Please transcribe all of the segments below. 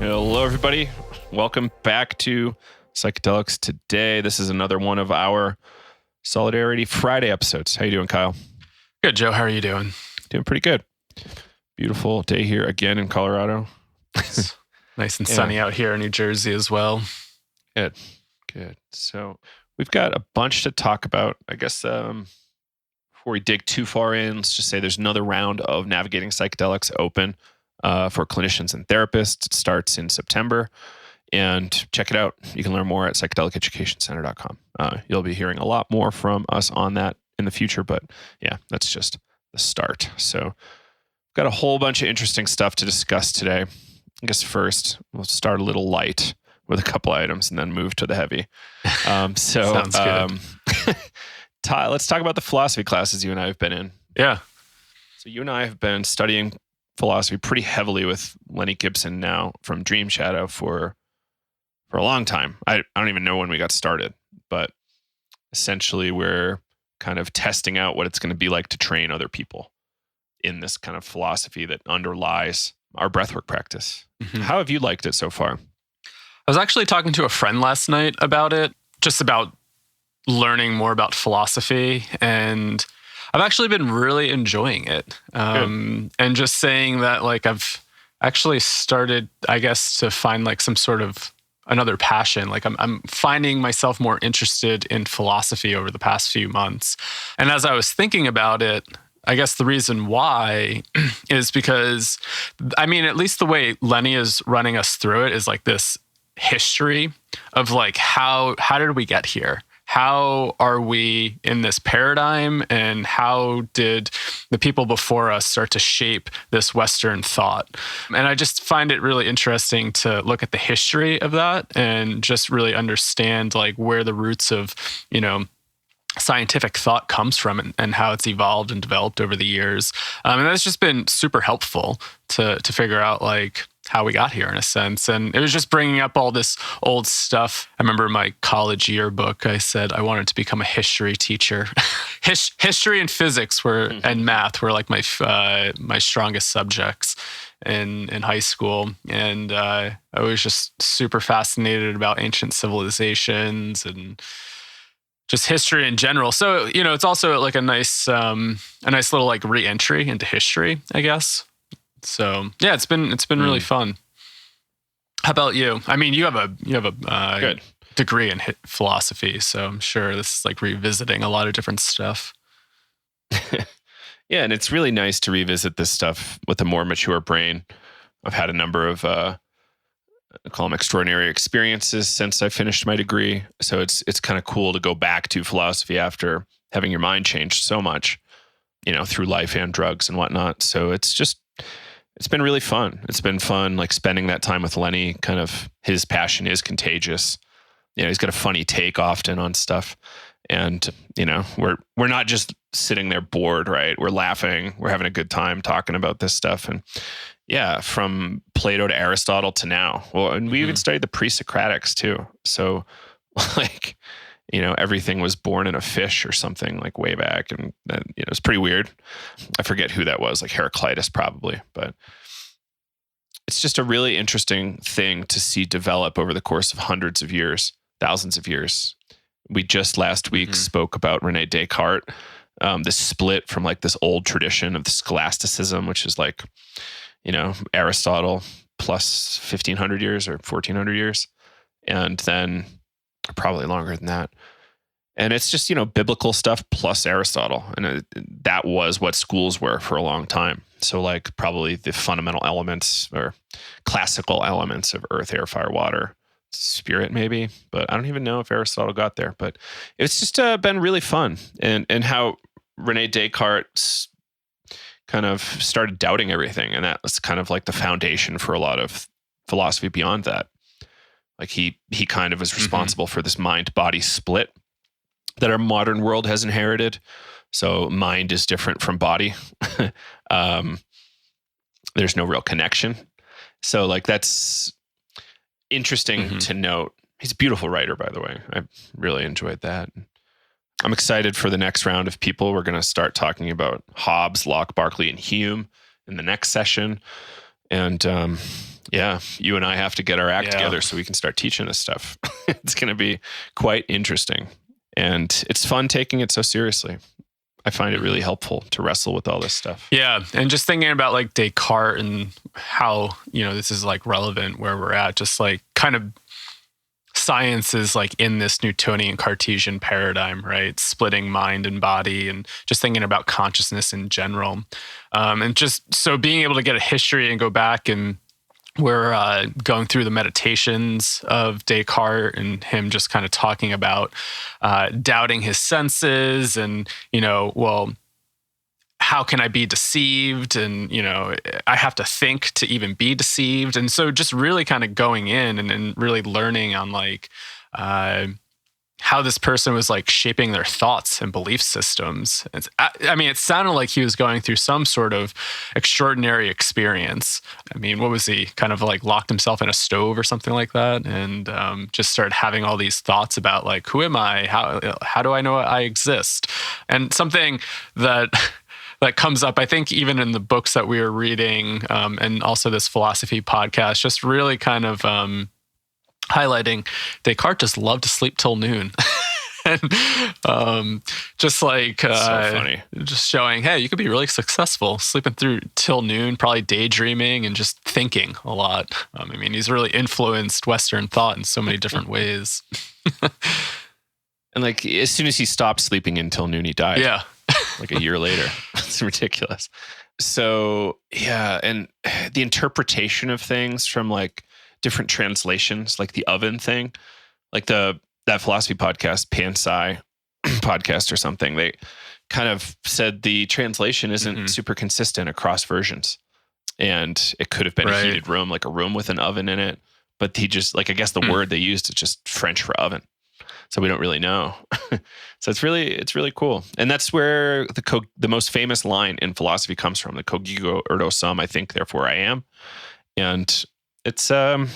Hello, everybody. Welcome back to Psychedelics Today. This is another one of our Solidarity Friday episodes. How you doing, Kyle? Good, Joe. How are you doing? Doing pretty good. Beautiful day here again in Colorado. Nice and sunny out here in New Jersey as well. Good. So we've got a bunch to talk about. I guess before we dig too far in, let's just say there's another round of Navigating Psychedelics open for clinicians and therapists. It starts in September. And check it out. You can learn more at psychedeliceducationcenter.com. You'll be hearing a lot more from us on that in the future. But yeah, that's just the start. So we've got a whole bunch of interesting stuff to discuss today. I guess first, we'll start a little light with a couple items and then move to the heavy. Sounds good. Ty, let's talk about the philosophy classes you and I have been in. Yeah. So you and I have been studying philosophy pretty heavily with Lenny Gibson now from Dream Shadow for a long time. I don't even know when we got started, but essentially we're kind of testing out what it's going to be like to train other people in this kind of philosophy that underlies our breathwork practice. Mm-hmm. How have you liked it so far? I was actually talking to a friend last night about it, just about learning more about philosophy, and I've actually been really enjoying it. And just saying that, like, I've actually started, I guess, to find like some sort of another passion. Like I'm finding myself more interested in philosophy over the past few months. And as I was thinking about it, I guess the reason why is because, I mean, at least the way Lenny is running us through it is like this history of like, how did we get here? How are we in this paradigm, and how did the people before us start to shape this Western thought? And I just find it really interesting to look at the history of that and just really understand like where the roots of, scientific thought comes from and how it's evolved and developed over the years. And that's just been super helpful to figure out like how we got here in a sense. And it was just bringing up all this old stuff. I remember in my college yearbook, I said I wanted to become a history teacher. History and physics and math were like my strongest subjects in high school. And I was just super fascinated about ancient civilizations and just history in general. So, it's also like a nice little like re-entry into history, I guess. So yeah, it's been really fun. How about you? I mean, you have a Good degree in philosophy, so I'm sure this is like revisiting a lot of different stuff. Yeah, and it's really nice to revisit this stuff with a more mature brain. I've had a number of I call them extraordinary experiences since I finished my degree. So it's kind of cool to go back to philosophy after having your mind changed so much, through life and drugs and whatnot. So it's been really fun. It's been fun, like spending that time with Lenny. Kind of his passion is contagious. He's got a funny take often on stuff. And, we're not just sitting there bored, right? We're laughing. We're having a good time talking about this stuff. And yeah, from Plato to Aristotle to now. Well, and we even studied the pre-Socratics too. So like, everything was born in a fish or something like way back. And then, it's pretty weird. I forget who that was, like Heraclitus probably, but it's just a really interesting thing to see develop over the course of hundreds of years, thousands of years. We just last week spoke about René Descartes, this split from like this old tradition of the scholasticism, which is like, Aristotle plus 1,500 years or 1,400 years. And then probably longer than that. And it's just, biblical stuff plus Aristotle. And that was what schools were for a long time. So like probably the fundamental elements or classical elements of earth, air, fire, water, spirit maybe. But I don't even know if Aristotle got there. But it's just been really fun. And how René Descartes kind of started doubting everything. And that was kind of like the foundation for a lot of philosophy beyond that. Like he kind of was responsible for this mind-body split that our modern world has inherited. So mind is different from body. There's no real connection. So like that's interesting to note. He's a beautiful writer, by the way. I really enjoyed that. I'm excited for the next round of people. We're going to start talking about Hobbes, Locke, Berkeley, and Hume in the next session. And Yeah, you and I have to get our act together so we can start teaching this stuff. It's going to be quite interesting. And it's fun taking it so seriously. I find it really helpful to wrestle with all this stuff. Yeah. And just thinking about like Descartes and how, this is like relevant where we're at, just like kind of science is like in this Newtonian Cartesian paradigm, right? Splitting mind and body and just thinking about consciousness in general. And just so being able to get a history and go back, and we're going through the meditations of Descartes and him just kind of talking about doubting his senses and, well, how can I be deceived? And, I have to think to even be deceived. And so just really kind of going in and really learning on like how this person was like shaping their thoughts and belief systems. It sounded like he was going through some sort of extraordinary experience. What was he? Kind of like locked himself in a stove or something like that, and just started having all these thoughts about like, who am I? How do I know I exist? And something that comes up, I think, even in the books that we were reading, and also this philosophy podcast, just really kind of highlighting Descartes just loved to sleep till noon. And just like so funny. Just showing, hey, you could be really successful sleeping through till noon, probably daydreaming and just thinking a lot. He's really influenced Western thought in so many different ways. And like as soon as he stopped sleeping until noon, he died. Yeah. Like a year later. It's ridiculous. So yeah, and the interpretation of things from like different translations, like the oven thing, like that philosophy podcast, Pan-Sci podcast or something, they kind of said the translation isn't super consistent across versions. And it could have been a heated room, like a room with an oven in it. But he just, like, I guess the word they used is just French for oven. So we don't really know. So it's really cool. And that's where the most famous line in philosophy comes from, the cogito ergo sum, I think, therefore I am. And it's, I'm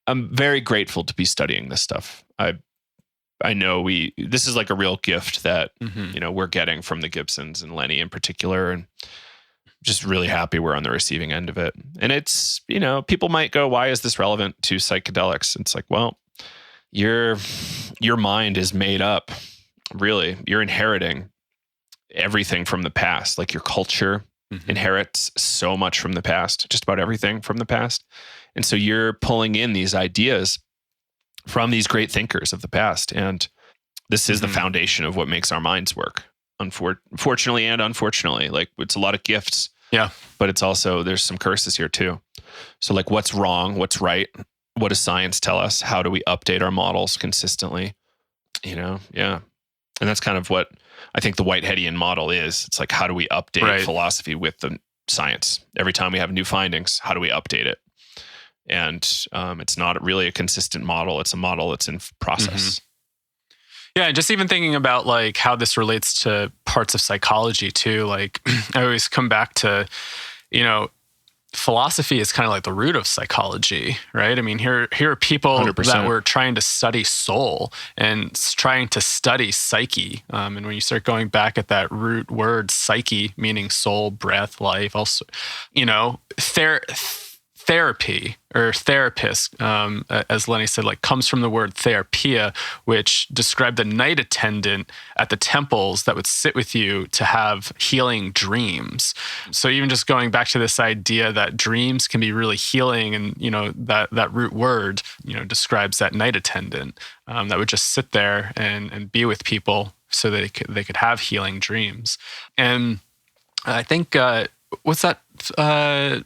very grateful to be studying this stuff. I know this is like a real gift that, we're getting from the Gibsons and Lenny in particular, and just really happy we're on the receiving end of it. And it's, people might go, why is this relevant to psychedelics? It's like, well, your mind is made up. Really, you're inheriting everything from the past. Like your culture inherits so much from the past, just about everything from the past. And so you're pulling in these ideas from these great thinkers of the past. And this is the foundation of what makes our minds work. Fortunately and unfortunately, like it's a lot of gifts. Yeah. But it's also, there's some curses here too. So like what's wrong? What's right? What does science tell us? How do we update our models consistently? Yeah. And that's kind of what I think the Whiteheadian model is. It's like, how do we update philosophy with the science? Every time we have new findings, how do we update it? And it's not really a consistent model. It's a model that's in process. Yeah, and just even thinking about like how this relates to parts of psychology too. Like I always come back to, philosophy is kind of like the root of psychology, right? Here are people 100%. That were trying to study soul and trying to study psyche. And when you start going back at that root word, psyche, meaning soul, breath, life, also, therapy or therapist, as Lenny said, like comes from the word therapia, which described the night attendant at the temples that would sit with you to have healing dreams. So even just going back to this idea that dreams can be really healing, and that root word describes that night attendant that would just sit there and be with people so that they could have healing dreams. And I think what's that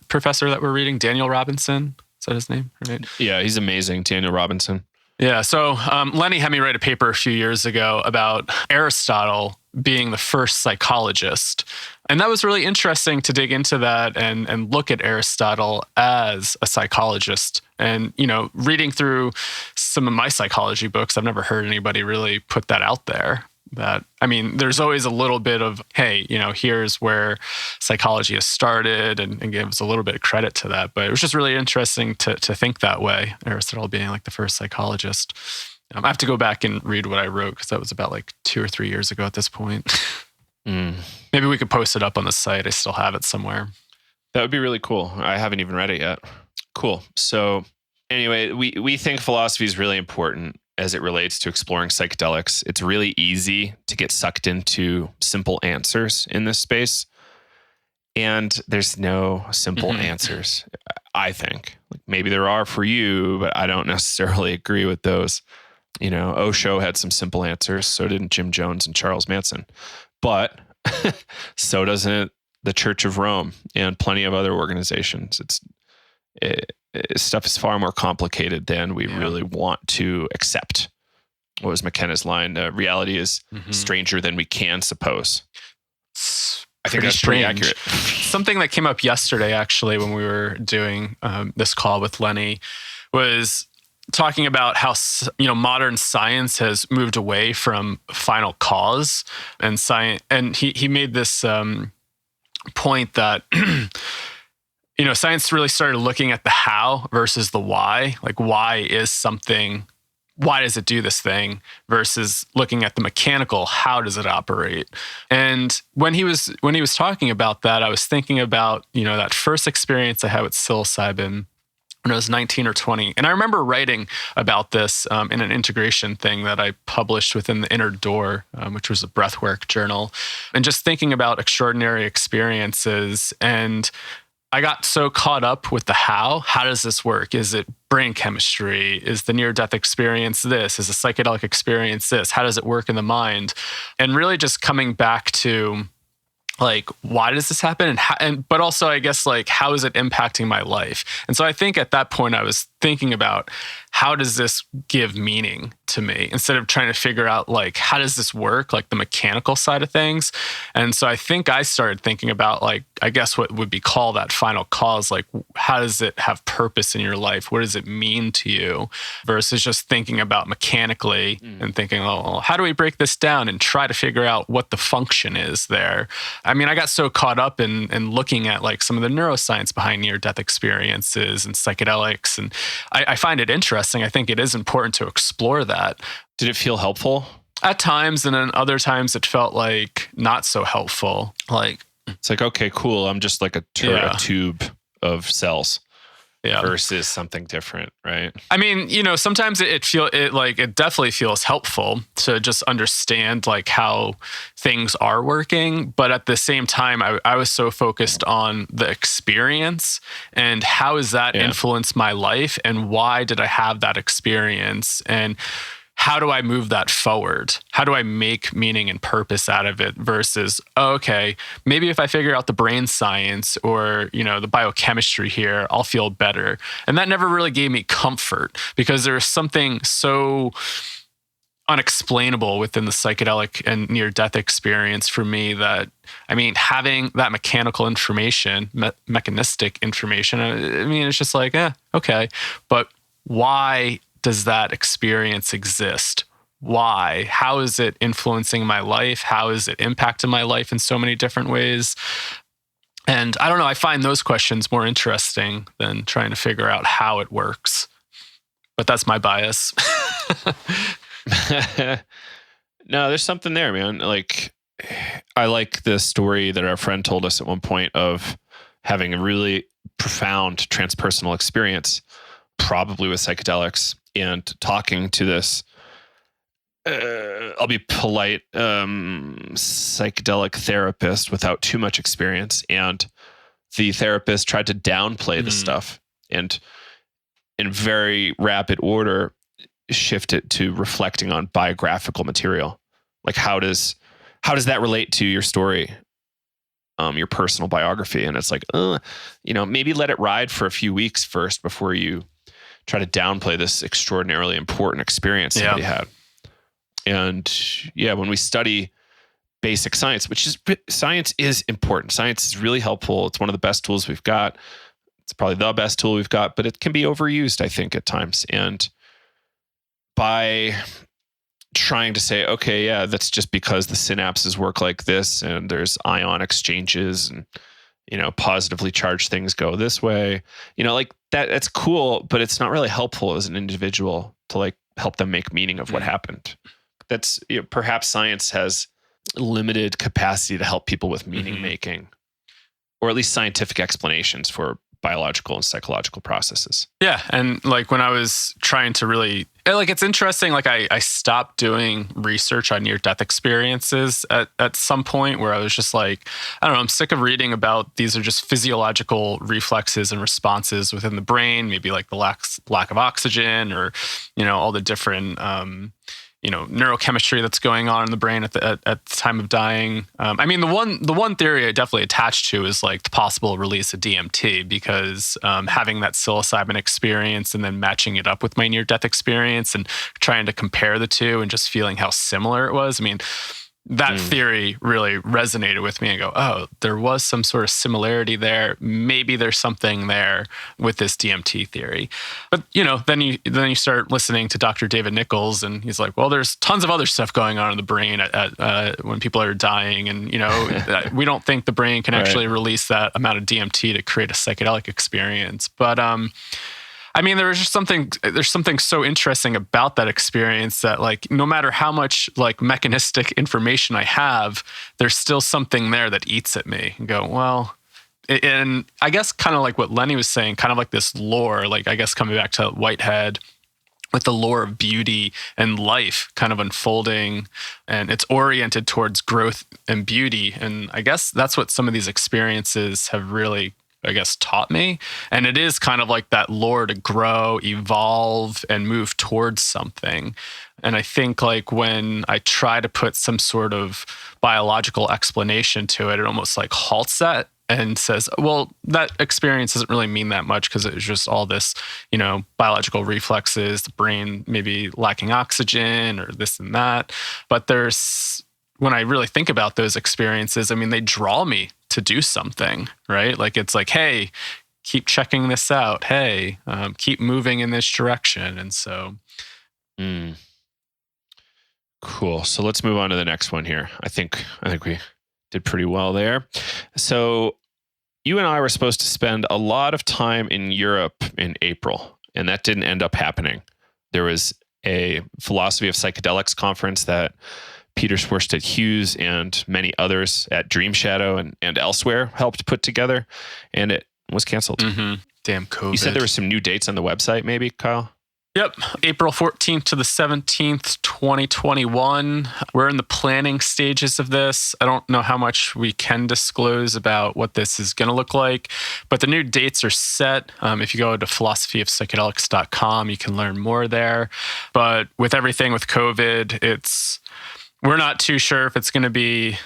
professor that we're reading? Daniel Robinson? Is that his name? Right? Yeah, he's amazing. Daniel Robinson. Yeah. So Lenny had me write a paper a few years ago about Aristotle being the first psychologist. And that was really interesting to dig into that and look at Aristotle as a psychologist. And, reading through some of my psychology books, I've never heard anybody really put that out there. There's always a little bit of, hey, here's where psychology has started, and gives a little bit of credit to that. But it was just really interesting to think that way, Aristotle being like the first psychologist. I have to go back and read what I wrote because that was about like 2 or 3 years ago at this point. Mm. Maybe we could post it up on the site. I still have it somewhere. That would be really cool. I haven't even read it yet. Cool. So anyway, we think philosophy is really important as it relates to exploring psychedelics. It's really easy to get sucked into simple answers in this space. And there's no simple answers, I think. Like maybe there are for you, but I don't necessarily agree with those. You know, Osho had some simple answers. So did Jim Jones and Charles Manson. But so doesn't the Church of Rome and plenty of other organizations. Stuff is far more complicated than we really want to accept. What was McKenna's line? Reality is stranger than we can suppose. I think that's pretty accurate. Something that came up yesterday, actually, when we were doing this call with Lenny, was talking about how modern science has moved away from final cause and science. And he made this point that science really started looking at the how versus the why. Like, why is something? Why does it do this thing versus looking at the mechanical, how does it operate? And when he was talking about that, I was thinking about, that first experience I had with psilocybin when I was 19 or 20. And I remember writing about this in an integration thing that I published within the Inner Door, which was a breathwork journal, and just thinking about extraordinary experiences. And I got so caught up with the how. How does this work? Is it brain chemistry? Is the near-death experience this? Is the psychedelic experience this? How does it work in the mind? And really just coming back to, like, why does this happen? But also, I guess, like, how is it impacting my life? And so I think at that point I was thinking about, how does this give meaning to me, instead of trying to figure out, like, how does this work, like the mechanical side of things. And so I think I started thinking about, like, I guess what would be called that final cause, like, how does it have purpose in your life? What does it mean to you? Versus just thinking about mechanically and thinking, well, how do we break this down and try to figure out what the function is there? I mean, I got so caught up in looking at, like, some of the neuroscience behind near-death experiences and psychedelics. And I find it interesting. I think it is important to explore that. Did it feel helpful? At times, and then other times it felt like not so helpful. Like, it's like, okay, cool. I'm just like a tube of cells versus something different, right? I mean, sometimes it definitely feels helpful to just understand, like, how things are working. But at the same time, I was so focused on the experience and how has that influenced my life, and why did I have that experience, and how do I move that forward? How do I make meaning and purpose out of it versus, okay, maybe if I figure out the brain science or, the biochemistry here, I'll feel better. And that never really gave me comfort, because there's something so unexplainable within the psychedelic and near-death experience for me that, I mean, having that mechanical information, mechanistic information, I mean, it's just like, okay. But why does that experience exist? Why? How is it influencing my life? How is it impacting my life in so many different ways? And I don't know, I find those questions more interesting than trying to figure out how it works. But that's my bias. No, there's something there, man. Like, I like the story that our friend told us at one point of having a really profound transpersonal experience, probably with psychedelics, and talking to this, I'll be polite, psychedelic therapist without too much experience. And the therapist tried to downplay the stuff and in very rapid order shift it to reflecting on biographical material. Like, how does that relate to your story, your personal biography? And it's like, maybe let it ride for a few weeks first before you try to downplay this extraordinarily important experience somebody had. And when we study basic science, science is important. Science is really helpful. It's one of the best tools we've got. It's probably the best tool we've got, but it can be overused, I think, at times. And by trying to say, okay, that's just because the synapses work like this and there's ion exchanges and, positively charged things go this way, like that's cool, but it's not really helpful as an individual to, like, help them make meaning of what happened. That's, perhaps science has limited capacity to help people with meaning making, or at least scientific explanations for biological and psychological processes. Yeah. And like when I was trying to really, like, it's interesting, like I stopped doing research on near-death experiences at some point where I was just like, I don't know, I'm sick of reading about these are just physiological reflexes and responses within the brain, maybe like the lack of oxygen or, all the different, neurochemistry that's going on in the brain at the time of dying. I mean, the one theory I definitely attached to is like the possible release of DMT, because having that psilocybin experience and then matching it up with my near-death experience and trying to compare the two and just feeling how similar it was. I mean, that theory really resonated with me and go, oh, there was some sort of similarity there. Maybe there's something there with this DMT theory. But, then you start listening to Dr. David Nichols, and he's like, well, there's tons of other stuff going on in the brain at when people are dying. And, we don't think the brain can actually release that amount of DMT to create a psychedelic experience. But, I mean, there's something so interesting about that experience that, like, no matter how much like mechanistic information I have, there's still something there that eats at me and go, well, and I guess kind of like what Lenny was saying, kind of like this lore, like I guess coming back to Whitehead with the lore of beauty and life kind of unfolding, and it's oriented towards growth and beauty. And I guess that's what some of these experiences have really, I guess, taught me. And it is kind of like that lore to grow, evolve, and move towards something. And I think like when I try to put some sort of biological explanation to it, it almost like halts that and says, well, that experience doesn't really mean that much because it was just all this, biological reflexes, the brain maybe lacking oxygen or this and that. But when I really think about those experiences, I mean, they draw me to do something, right? Like, it's like, hey, keep checking this out. Hey, keep moving in this direction. And so. Cool. So let's move on to the next one here. I think we did pretty well there. So you and I were supposed to spend a lot of time in Europe in April, and that didn't end up happening. There was a philosophy of psychedelics conference that Peter Swerstedt Hughes and many others at Dream Shadow and elsewhere helped put together, and it was canceled. Damn COVID. You said there were some new dates on the website, maybe, Kyle? Yep. April 14th to the 17th, 2021. We're in the planning stages of this. I don't know how much we can disclose about what this is going to look like, but the new dates are set. If you go to philosophyofpsychedelics.com, you can learn more there. But with everything with COVID, we're not too sure if it's going to be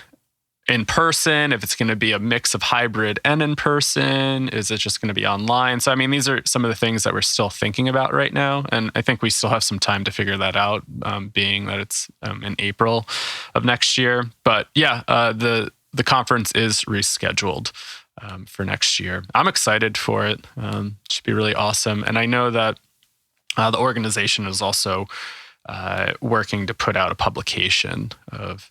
in person, if it's going to be a mix of hybrid and in person. Is it just going to be online? So, I mean, these are some of the things that we're still thinking about right now. And I think we still have some time to figure that out, being that it's in April of next year. But yeah, the conference is rescheduled for next year. I'm excited for it. It should be really awesome. And I know that the organization is also working to put out a publication of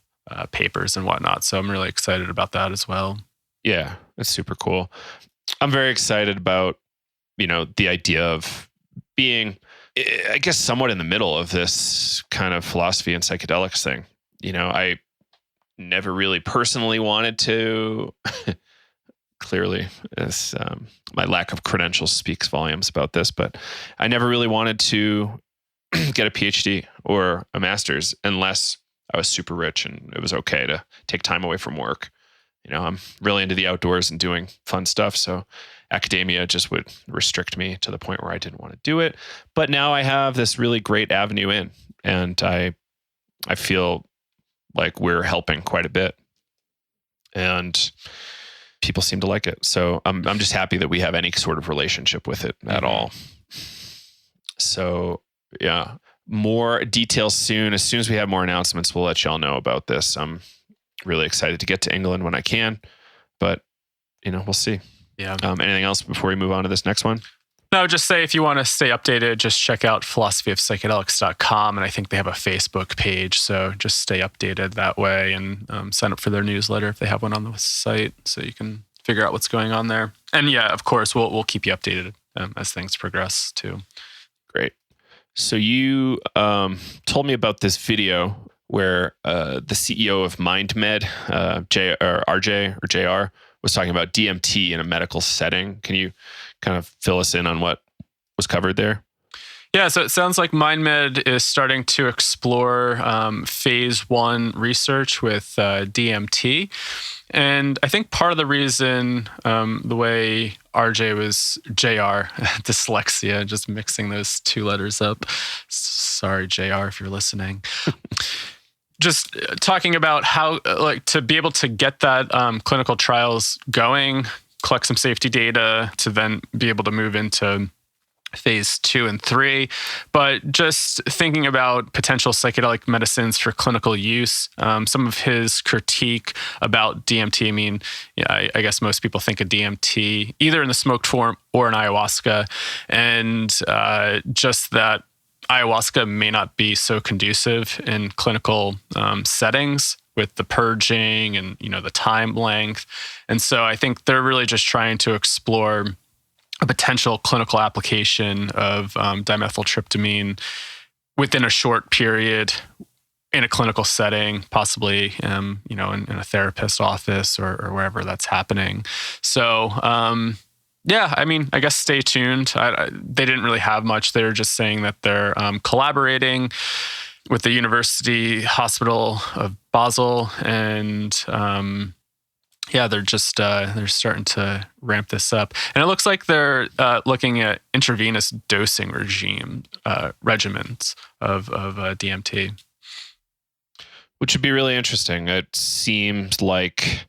papers and whatnot. So I'm really excited about that as well. Yeah, it's super cool. I'm very excited about, the idea of being, I guess, somewhat in the middle of this kind of philosophy and psychedelics thing. I never really personally wanted to, clearly, my lack of credentials speaks volumes about this, but I never really wanted to get a PhD or a master's unless I was super rich and it was okay to take time away from work. I'm really into the outdoors and doing fun stuff. So academia just would restrict me to the point where I didn't want to do it. But now I have this really great avenue in, and I feel like we're helping quite a bit, and people seem to like it. So I'm just happy that we have any sort of relationship with it at all. So yeah. More details soon. As soon as we have more announcements, we'll let y'all know about this. I'm really excited to get to England when I can, but we'll see. Yeah. Anything else before we move on to this next one? No, just say if you want to stay updated, just check out philosophyofpsychedelics.com. And I think they have a Facebook page. So just stay updated that way, and sign up for their newsletter if they have one on the site, so you can figure out what's going on there. And yeah, of course, we'll keep you updated as things progress too. Great. So you told me about this video where the CEO of Mindmed, RJ or JR, was talking about DMT in a medical setting. Can you kind of fill us in on what was covered there? Yeah, so it sounds like Mindmed is starting to explore phase 1 research with DMT. And I think part of the reason the way RJ was JR, dyslexia, just mixing those two letters up. Sorry, JR, if you're listening. Just talking about how, like, to be able to get that clinical trials going, collect some safety data to then be able to move into phase 2 and 3, but just thinking about potential psychedelic medicines for clinical use. Some of his critique about DMT, I mean, yeah, I guess most people think of DMT either in the smoked form or in ayahuasca, and just that ayahuasca may not be so conducive in clinical settings with the purging and, the time length. And so I think they're really just trying to explore a potential clinical application of dimethyltryptamine within a short period in a clinical setting, possibly, in a therapist's office or wherever that's happening. So, yeah, I mean, I guess stay tuned. They didn't really have much. They were just saying that they're collaborating with the University Hospital of Basel, and yeah, they're just they're starting to ramp this up, and it looks like they're looking at intravenous dosing regimens of DMT, which would be really interesting. It seems like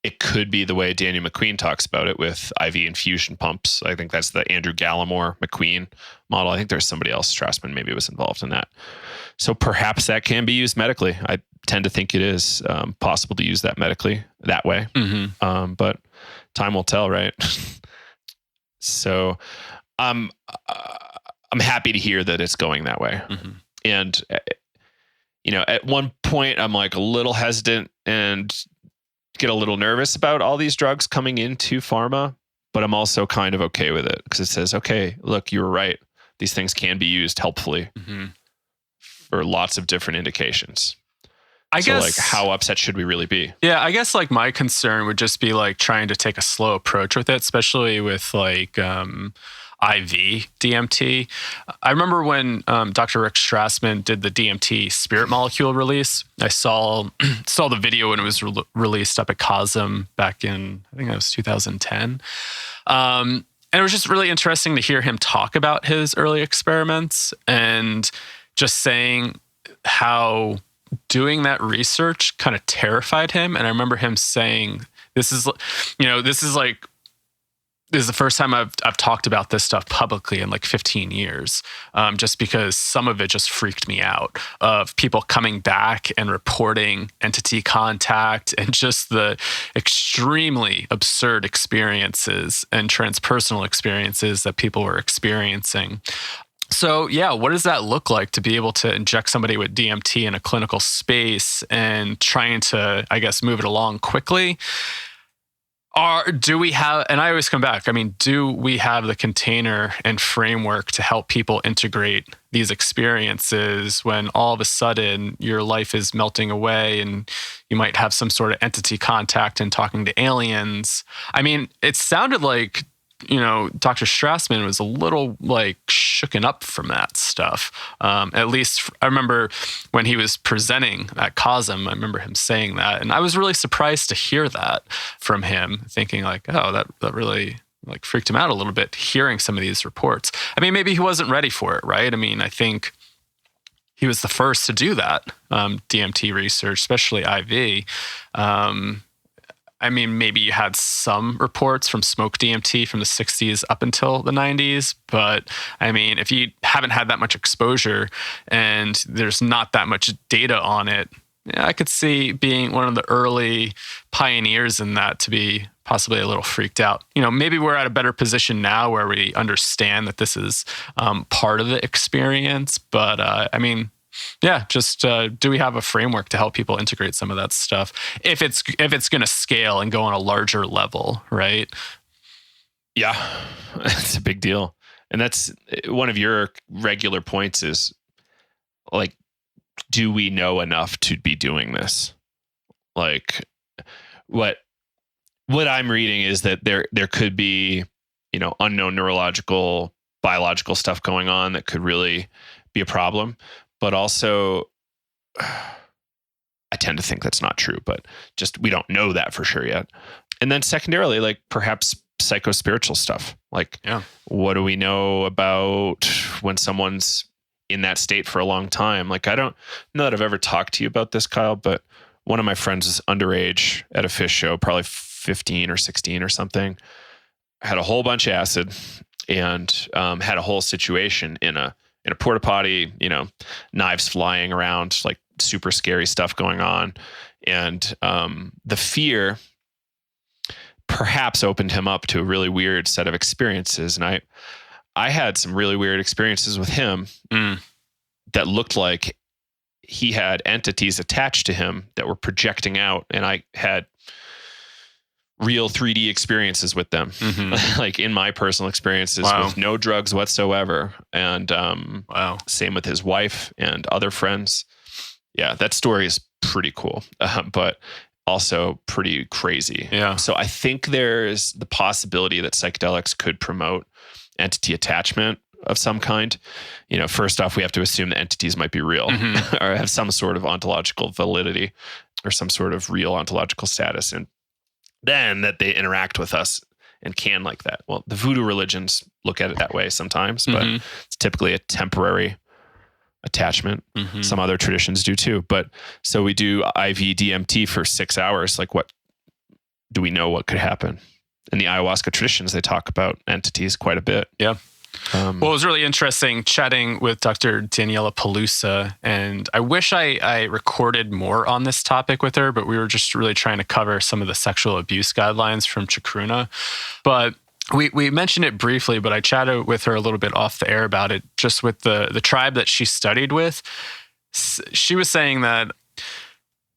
it could be the way Daniel McQueen talks about it with IV infusion pumps. I think that's the Andrew Gallimore McQueen model. I think there's somebody else, Strassman maybe was involved in that. So perhaps that can be used medically. I tend to think it is possible to use that medically that way. Mm-hmm. But time will tell, right? So I'm happy to hear that it's going that way. Mm-hmm. And, at one point I'm like a little hesitant and get a little nervous about all these drugs coming into pharma, but I'm also kind of okay with it because it says, okay, look, you were right. These things can be used helpfully for lots of different indications. I guess, like, how upset should we really be? Yeah, I guess like my concern would just be like trying to take a slow approach with it, especially with like IV DMT. I remember when Dr. Rick Strassman did the DMT spirit molecule release. I saw the video when it was released up at COSM back in, I think it was 2010. And it was just really interesting to hear him talk about his early experiments and just saying how doing that research kind of terrified him. And I remember him saying, this is the first time I've talked about this stuff publicly in like 15 years, just because some of it just freaked me out, of people coming back and reporting entity contact and just the extremely absurd experiences and transpersonal experiences that people were experiencing. So yeah, what does that look like to be able to inject somebody with DMT in a clinical space and trying to, I guess, move it along quickly? Do we have, and I always come back, I mean, do we have the container and framework to help people integrate these experiences when all of a sudden your life is melting away and you might have some sort of entity contact and talking to aliens? I mean, it sounded like, Dr. Strassman was a little like shooken up from that stuff. At least I remember when he was presenting at COSM, I remember him saying that. And I was really surprised to hear that from him, thinking like, oh, that really like freaked him out a little bit, hearing some of these reports. I mean, maybe he wasn't ready for it, right? I mean, I think he was the first to do that, DMT research, especially IV. I mean, maybe you had some reports from smoke DMT from the 60s up until the 90s. But I mean, if you haven't had that much exposure and there's not that much data on it, I could see being one of the early pioneers in that to be possibly a little freaked out. Maybe we're at a better position now where we understand that this is part of the experience. But I mean, yeah, just do we have a framework to help people integrate some of that stuff if it's going to scale and go on a larger level, right? Yeah, it's a big deal. And that's one of your regular points is like do we know enough to be doing this? Like what I'm reading is that there could be, unknown neurological, biological stuff going on that could really be a problem. But also, I tend to think that's not true, but just we don't know that for sure yet. And then secondarily, like perhaps psychospiritual stuff. Like, what do we know about when someone's in that state for a long time? Like, I don't know that I've ever talked to you about this, Kyle, but one of my friends was underage at a Fish show, probably 15 or 16 or something, had a whole bunch of acid and had a whole situation in a porta potty, knives flying around, like super scary stuff going on. And the fear perhaps opened him up to a really weird set of experiences. And I had some really weird experiences with him that looked like he had entities attached to him that were projecting out. And I had real 3D experiences with them, like in my personal experiences with no drugs whatsoever. And same with his wife and other friends. Yeah, that story is pretty cool, but also pretty crazy. Yeah. So I think there's the possibility that psychedelics could promote entity attachment of some kind. First off, we have to assume the entities might be real or have some sort of ontological validity or some sort of real ontological status. And then that they interact with us and can like that. Well, the voodoo religions look at it that way sometimes, but it's typically a temporary attachment. Some other traditions do too. But so we do IV DMT for 6 hours. Like, what do we know what could happen? In the ayahuasca traditions, they talk about entities quite a bit. Yeah. Well, it was really interesting chatting with Dr. Daniela Pelusa, and I wish I recorded more on this topic with her, but we were just really trying to cover some of the sexual abuse guidelines from Chacruna. But we mentioned it briefly, but I chatted with her a little bit off the air about it, just with the tribe that she studied with. She was saying that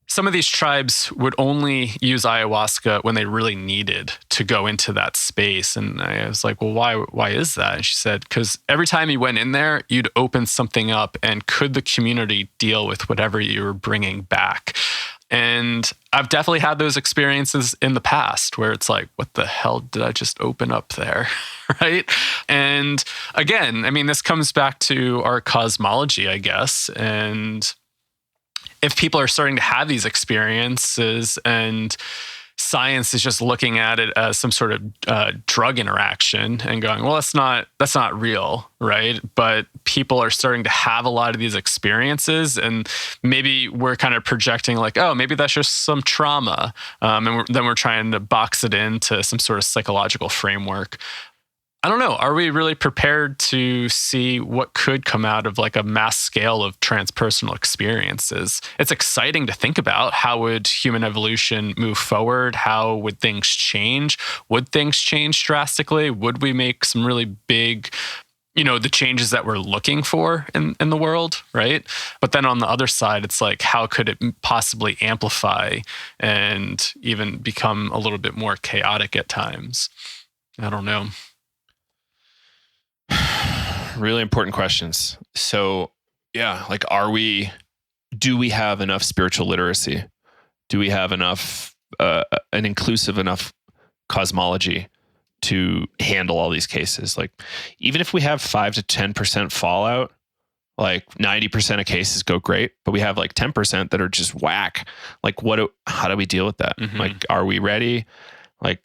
some of these tribes would only use ayahuasca when they really needed to go into that space. And I was like, well, why is that? And she said, because every time you went in there, you'd open something up, and could the community deal with whatever you were bringing back? And I've definitely had those experiences in the past where it's like, what the hell did I just open up there? Right? And again, I mean, this comes back to our cosmology, I guess. And if people are starting to have these experiences and science is just looking at it as some sort of drug interaction and going, well, that's not real, right? But people are starting to have a lot of these experiences, and maybe we're kind of projecting like, oh, maybe that's just some trauma. And then we're trying to box it into some sort of psychological framework. I don't know. Are we really prepared to see what could come out of like a mass scale of transpersonal experiences? It's exciting to think about. How would human evolution move forward? How would things change? Would things change drastically? Would we make some really big, the changes that we're looking for in the world, right? But then on the other side, it's like, how could it possibly amplify and even become a little bit more chaotic at times? I don't know. Really important questions. So, yeah, like, do we have enough spiritual literacy? Do we have enough, an inclusive enough cosmology to handle all these cases? Like, even if we have 5 to 10% fallout, like 90% of cases go great, but we have like 10% that are just whack. Like, how do we deal with that? Like, are we ready? Like,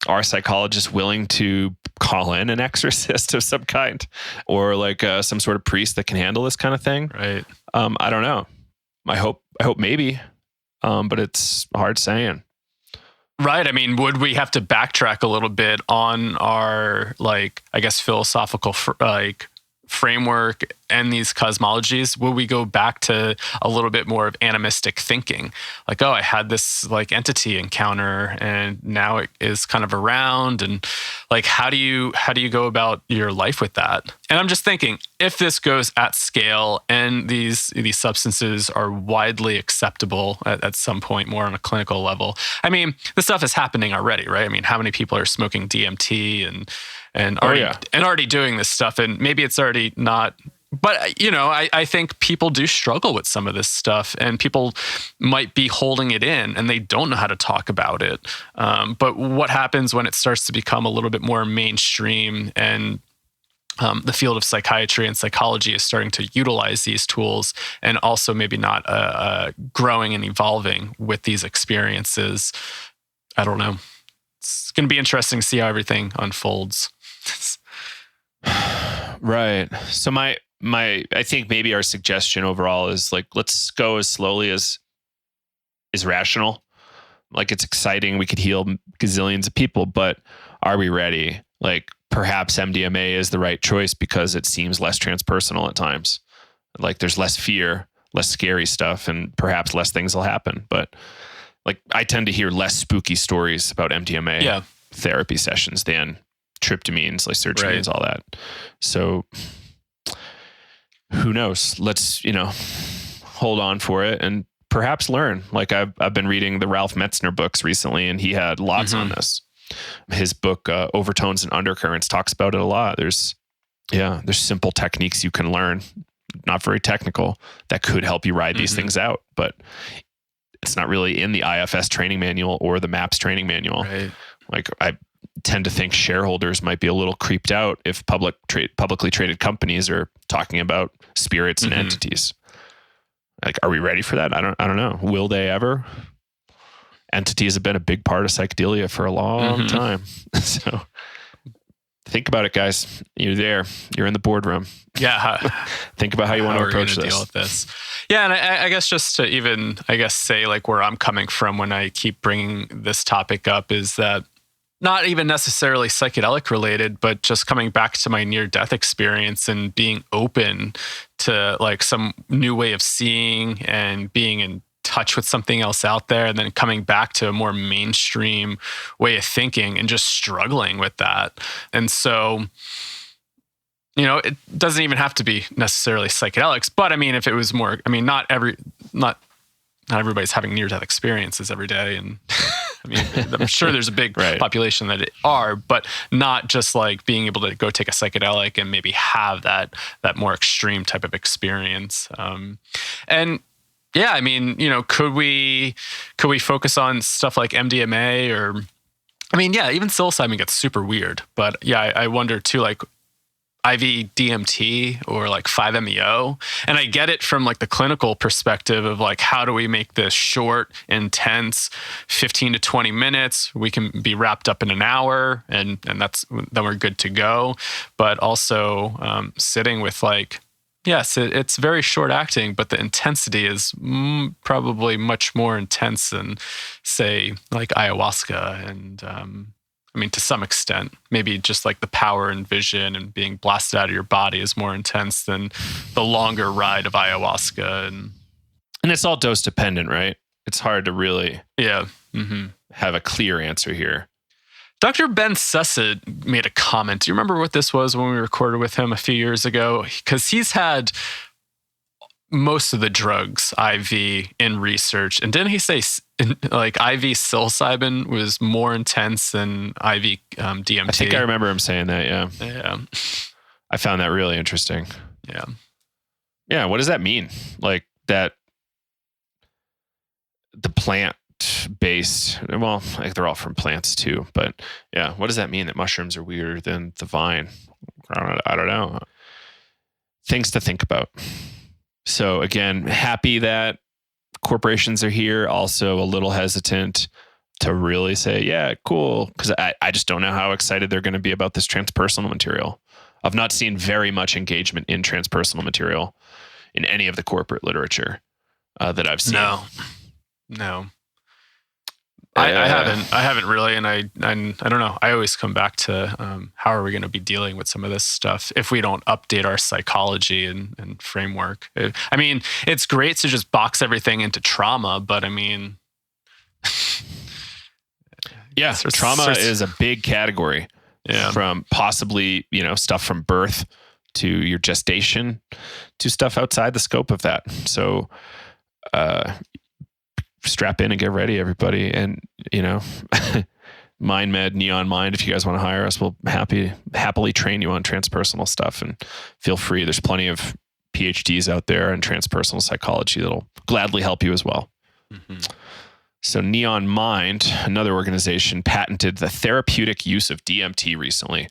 are psychologists willing to call in an exorcist of some kind, or like some sort of priest that can handle this kind of thing? Right. I don't know. I hope maybe, but it's hard saying. Right. I mean, would we have to backtrack a little bit on our, like, I guess, philosophical framework and these cosmologies? Will we go back to a little bit more of animistic thinking? Like, oh, I had this like entity encounter and now it is kind of around, and like, how do you go about your life with that? And I'm just thinking, if this goes at scale and these substances are widely acceptable at some point more on a clinical level, I mean, this stuff is happening already, right? I mean, how many people are smoking DMT and already doing this stuff, and maybe it's already not But, I think people do struggle with some of this stuff, and people might be holding it in and they don't know how to talk about it. But what happens when it starts to become a little bit more mainstream, and the field of psychiatry and psychology is starting to utilize these tools, and also maybe not growing and evolving with these experiences? I don't know. It's going to be interesting to see how everything unfolds. Right. So I think maybe our suggestion overall is like, let's go as slowly as is rational. Like, it's exciting. We could heal gazillions of people, but are we ready? Like, perhaps MDMA is the right choice because it seems less transpersonal at times. Like, there's less fear, less scary stuff, and perhaps less things will happen. But like, I tend to hear less spooky stories about MDMA therapy sessions than tryptamines, lysergamines, all that. So who knows? Let's, hold on for it and perhaps learn. Like, I've been reading the Ralph Metzner books recently, and he had lots on this. His book, Overtones and Undercurrents, talks about it a lot. There's simple techniques you can learn, not very technical, that could help you ride these things out, but it's not really in the IFS training manual or the MAPS training manual. Right. Like, I tend to think shareholders might be a little creeped out if publicly traded companies are talking about spirits and entities. Like, are we ready for that? I don't know. Will they ever? Entities have been a big part of psychedelia for a long time. So think about it, guys. You're there. You're in the boardroom. Yeah. Think about how you want to approach this. Deal with this. Yeah, and I guess just to even, say like where I'm coming from when I keep bringing this topic up is that not even necessarily psychedelic related, but just coming back to my near-death experience and being open to like some new way of seeing and being in touch with something else out there, and then coming back to a more mainstream way of thinking and just struggling with that. And so, it doesn't even have to be necessarily psychedelics, but I mean, if it was more, not everybody's having near-death experiences every day. And I'm sure there's a big population that are, but not just like being able to go take a psychedelic and maybe have that more extreme type of experience. And yeah, could we focus on stuff like MDMA or, even psilocybin gets super weird, but yeah, I wonder too, like IV DMT or like 5-MeO. And I get it from like the clinical perspective of like, how do we make this short, intense, 15 to 20 minutes? We can be wrapped up in an hour and then we're good to go. But also sitting with like, yes, it's very short acting, but the intensity is probably much more intense than, say, like ayahuasca. And to some extent, maybe just like the power and vision and being blasted out of your body is more intense than the longer ride of ayahuasca. And it's all dose dependent, right? It's hard to really have a clear answer here. Dr. Ben Sussid made a comment. Do you remember what this was when we recorded with him a few years ago? Because he's had most of the drugs IV in research. And didn't he say like IV psilocybin was more intense than IV DMT? I think I remember him saying that, yeah. Yeah. I found that really interesting. Yeah. Yeah, what does that mean? Like that the plant-based, well, like they're all from plants too, but yeah, what does that mean that mushrooms are weirder than the vine? I don't know. Things to think about. So again, happy that corporations are here. Also a little hesitant to really say, yeah, cool. Because I just don't know how excited they're going to be about this transpersonal material. I've not seen very much engagement in transpersonal material in any of the corporate literature that I've seen. No. I haven't really, and I don't know. I always come back to how are we going to be dealing with some of this stuff if we don't update our psychology and framework. It's great to just box everything into trauma, but yeah, trauma is a big category. Yeah. From possibly stuff from birth to your gestation to stuff outside the scope of that. So, strap in and get ready, everybody. And, Mindmed, Neon Mind, if you guys want to hire us, we'll happily train you on transpersonal stuff, and feel free. There's plenty of PhDs out there in transpersonal psychology that'll gladly help you as well. Mm-hmm. So Neon Mind, another organization, patented the therapeutic use of DMT recently.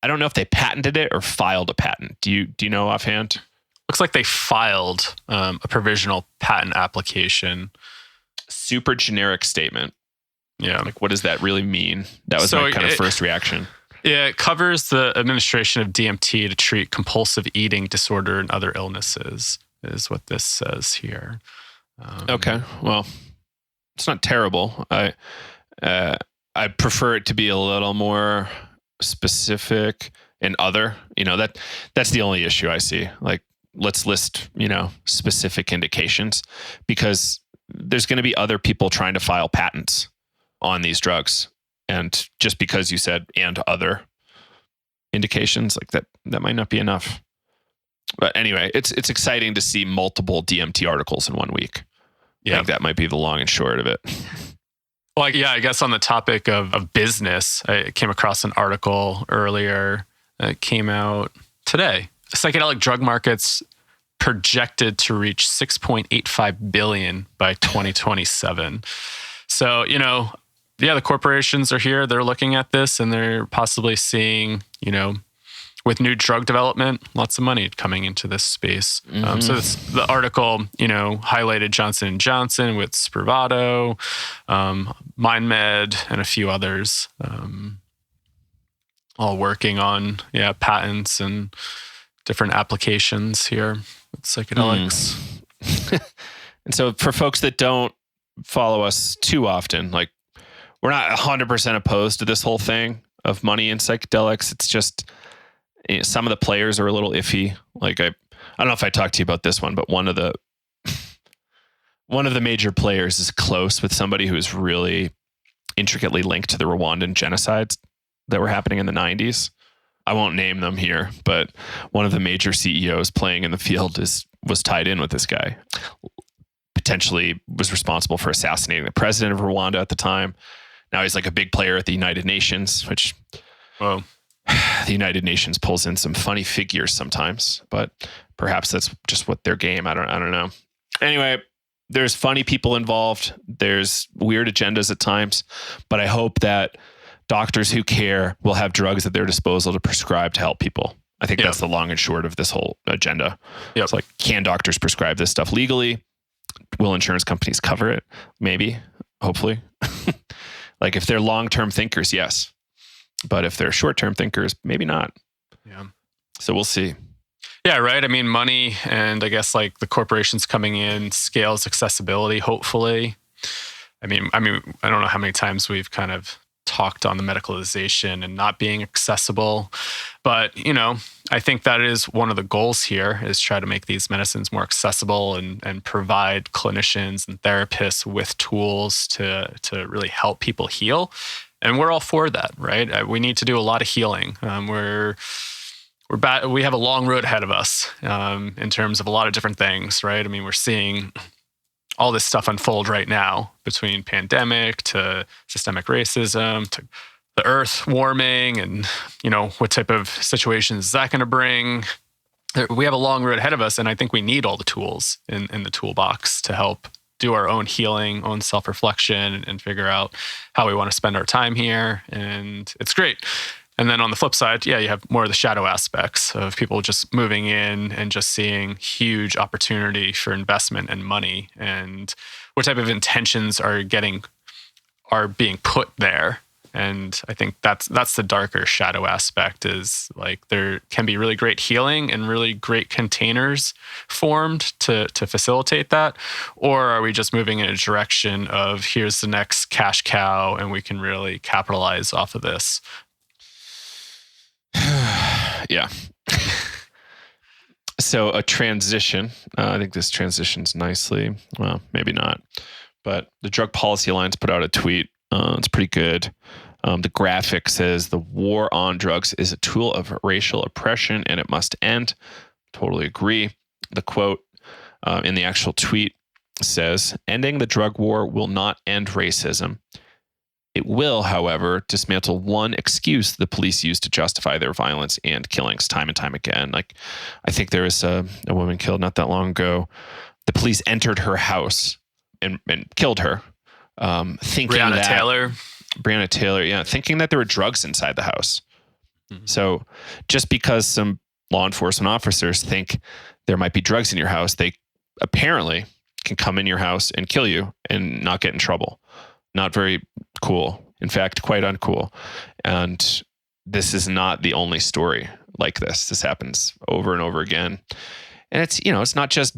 I don't know if they patented it or filed a patent. Do you know offhand? Looks like they filed a provisional patent application. Super generic statement. Yeah. Like, what does that really mean? That was my kind of first reaction. Yeah, it covers the administration of DMT to treat compulsive eating disorder and other illnesses, is what this says here. Okay, well, it's not terrible. I prefer it to be a little more specific and other. That's the only issue I see. Like, let's list, specific indications, because there's going to be other people trying to file patents on these drugs. And just because you said and other indications, like that might not be enough. But anyway, it's exciting to see multiple DMT articles in 1 week. Yeah, I think that might be the long and short of it. Well, yeah, I guess on the topic of business, I came across an article earlier that came out today. Psychedelic drug markets projected to reach $6.85 billion by 2027. So, the corporations are here. They're looking at this and they're possibly seeing, with new drug development, lots of money coming into this space. Mm-hmm. So the article, highlighted Johnson & Johnson with Spravato, Mindmed, and a few others, all working on, patents and different applications here with psychedelics. And so for folks that don't follow us too often, like, we're not 100% opposed to this whole thing of money in psychedelics. It's just some of the players are a little iffy. Like, I don't know if I talked to you about this one, but one of the major players is close with somebody who is really intricately linked to the Rwandan genocides that were happening in the 90s. I won't name them here, but one of the major CEOs playing in the field was tied in with this guy. Potentially was responsible for assassinating the president of Rwanda at the time. Now he's like a big player at the United Nations, which the United Nations pulls in some funny figures sometimes, but perhaps that's just what their game. I don't know. Anyway, there's funny people involved. There's weird agendas at times, but I hope that doctors who care will have drugs at their disposal to prescribe to help people. I think that's the long and short of this whole agenda. It's like, can doctors prescribe this stuff legally? Will insurance companies cover it? Maybe, hopefully. Like, if they're long-term thinkers, yes. But if they're short-term thinkers, maybe not. Yeah. So we'll see. Yeah, right. I mean, money and I guess like the corporations coming in scales accessibility, hopefully. I mean, I don't know how many times we've kind of talked on the medicalization and not being accessible. But, I think that is one of the goals here, is try to make these medicines more accessible and provide clinicians and therapists with tools to really help people heal. And we're all for that, right? We need to do a lot of healing. We have a long road ahead of us in terms of a lot of different things, right? I mean, we're seeing all this stuff unfold right now, between pandemic to systemic racism to the earth warming and, what type of situations is that going to bring? We have a long road ahead of us, and I think we need all the tools in the toolbox to help do our own healing, own self-reflection, and figure out how we want to spend our time here. And it's great. And then on the flip side, you have more of the shadow aspects of people just moving in and just seeing huge opportunity for investment and money, and what type of intentions are being put there. And I think that's the darker shadow aspect, is like there can be really great healing and really great containers formed to facilitate that. Or are we just moving in a direction of here's the next cash cow and we can really capitalize off of this? Yeah. So a transition, I think this transitions nicely. Well, maybe not, but the Drug Policy Alliance put out a tweet. It's pretty good. The graphic says the war on drugs is a tool of racial oppression and it must end. Totally agree. The quote in the actual tweet says, ending the drug war will not end racism. It will, however, dismantle one excuse the police use to justify their violence and killings time and time again. Like, I think there was a woman killed not that long ago. The police entered her house and killed her, thinking Breonna Taylor, yeah, thinking that there were drugs inside the house. Mm-hmm. So just because some law enforcement officers think there might be drugs in your house, they apparently can come in your house and kill you and not get in trouble. Not very cool. In fact, quite uncool. And this is not the only story like this. This happens over and over again. And it's, it's not just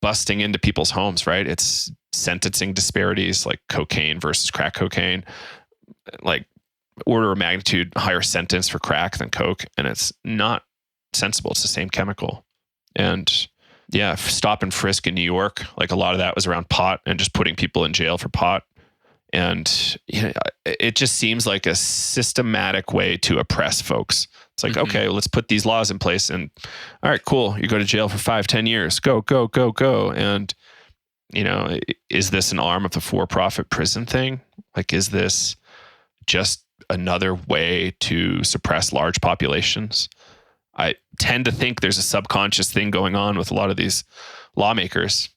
busting into people's homes, right? It's sentencing disparities like cocaine versus crack cocaine, like order of magnitude higher sentence for crack than coke. And it's not sensible. It's the same chemical. And yeah, stop and frisk in New York, like a lot of that was around pot and just putting people in jail for pot. And it just seems like a systematic way to oppress folks. It's like, okay, well, let's put these laws in place and all right, cool. You go to jail for 5-10 years, go. And, is this an arm of the for-profit prison thing? Like, is this just another way to suppress large populations? I tend to think there's a subconscious thing going on with a lot of these lawmakers.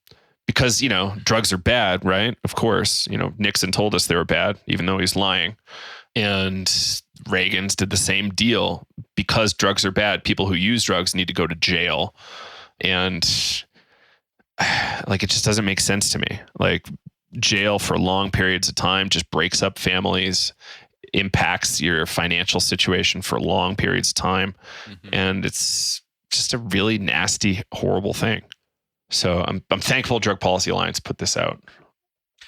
Because, drugs are bad, right? Of course, Nixon told us they were bad, even though he's lying. And Reagan's did the same deal. Because drugs are bad, people who use drugs need to go to jail. And it just doesn't make sense to me. Like, jail for long periods of time just breaks up families, impacts your financial situation for long periods of time. And it's just a really nasty, horrible thing. So I'm thankful Drug Policy Alliance put this out.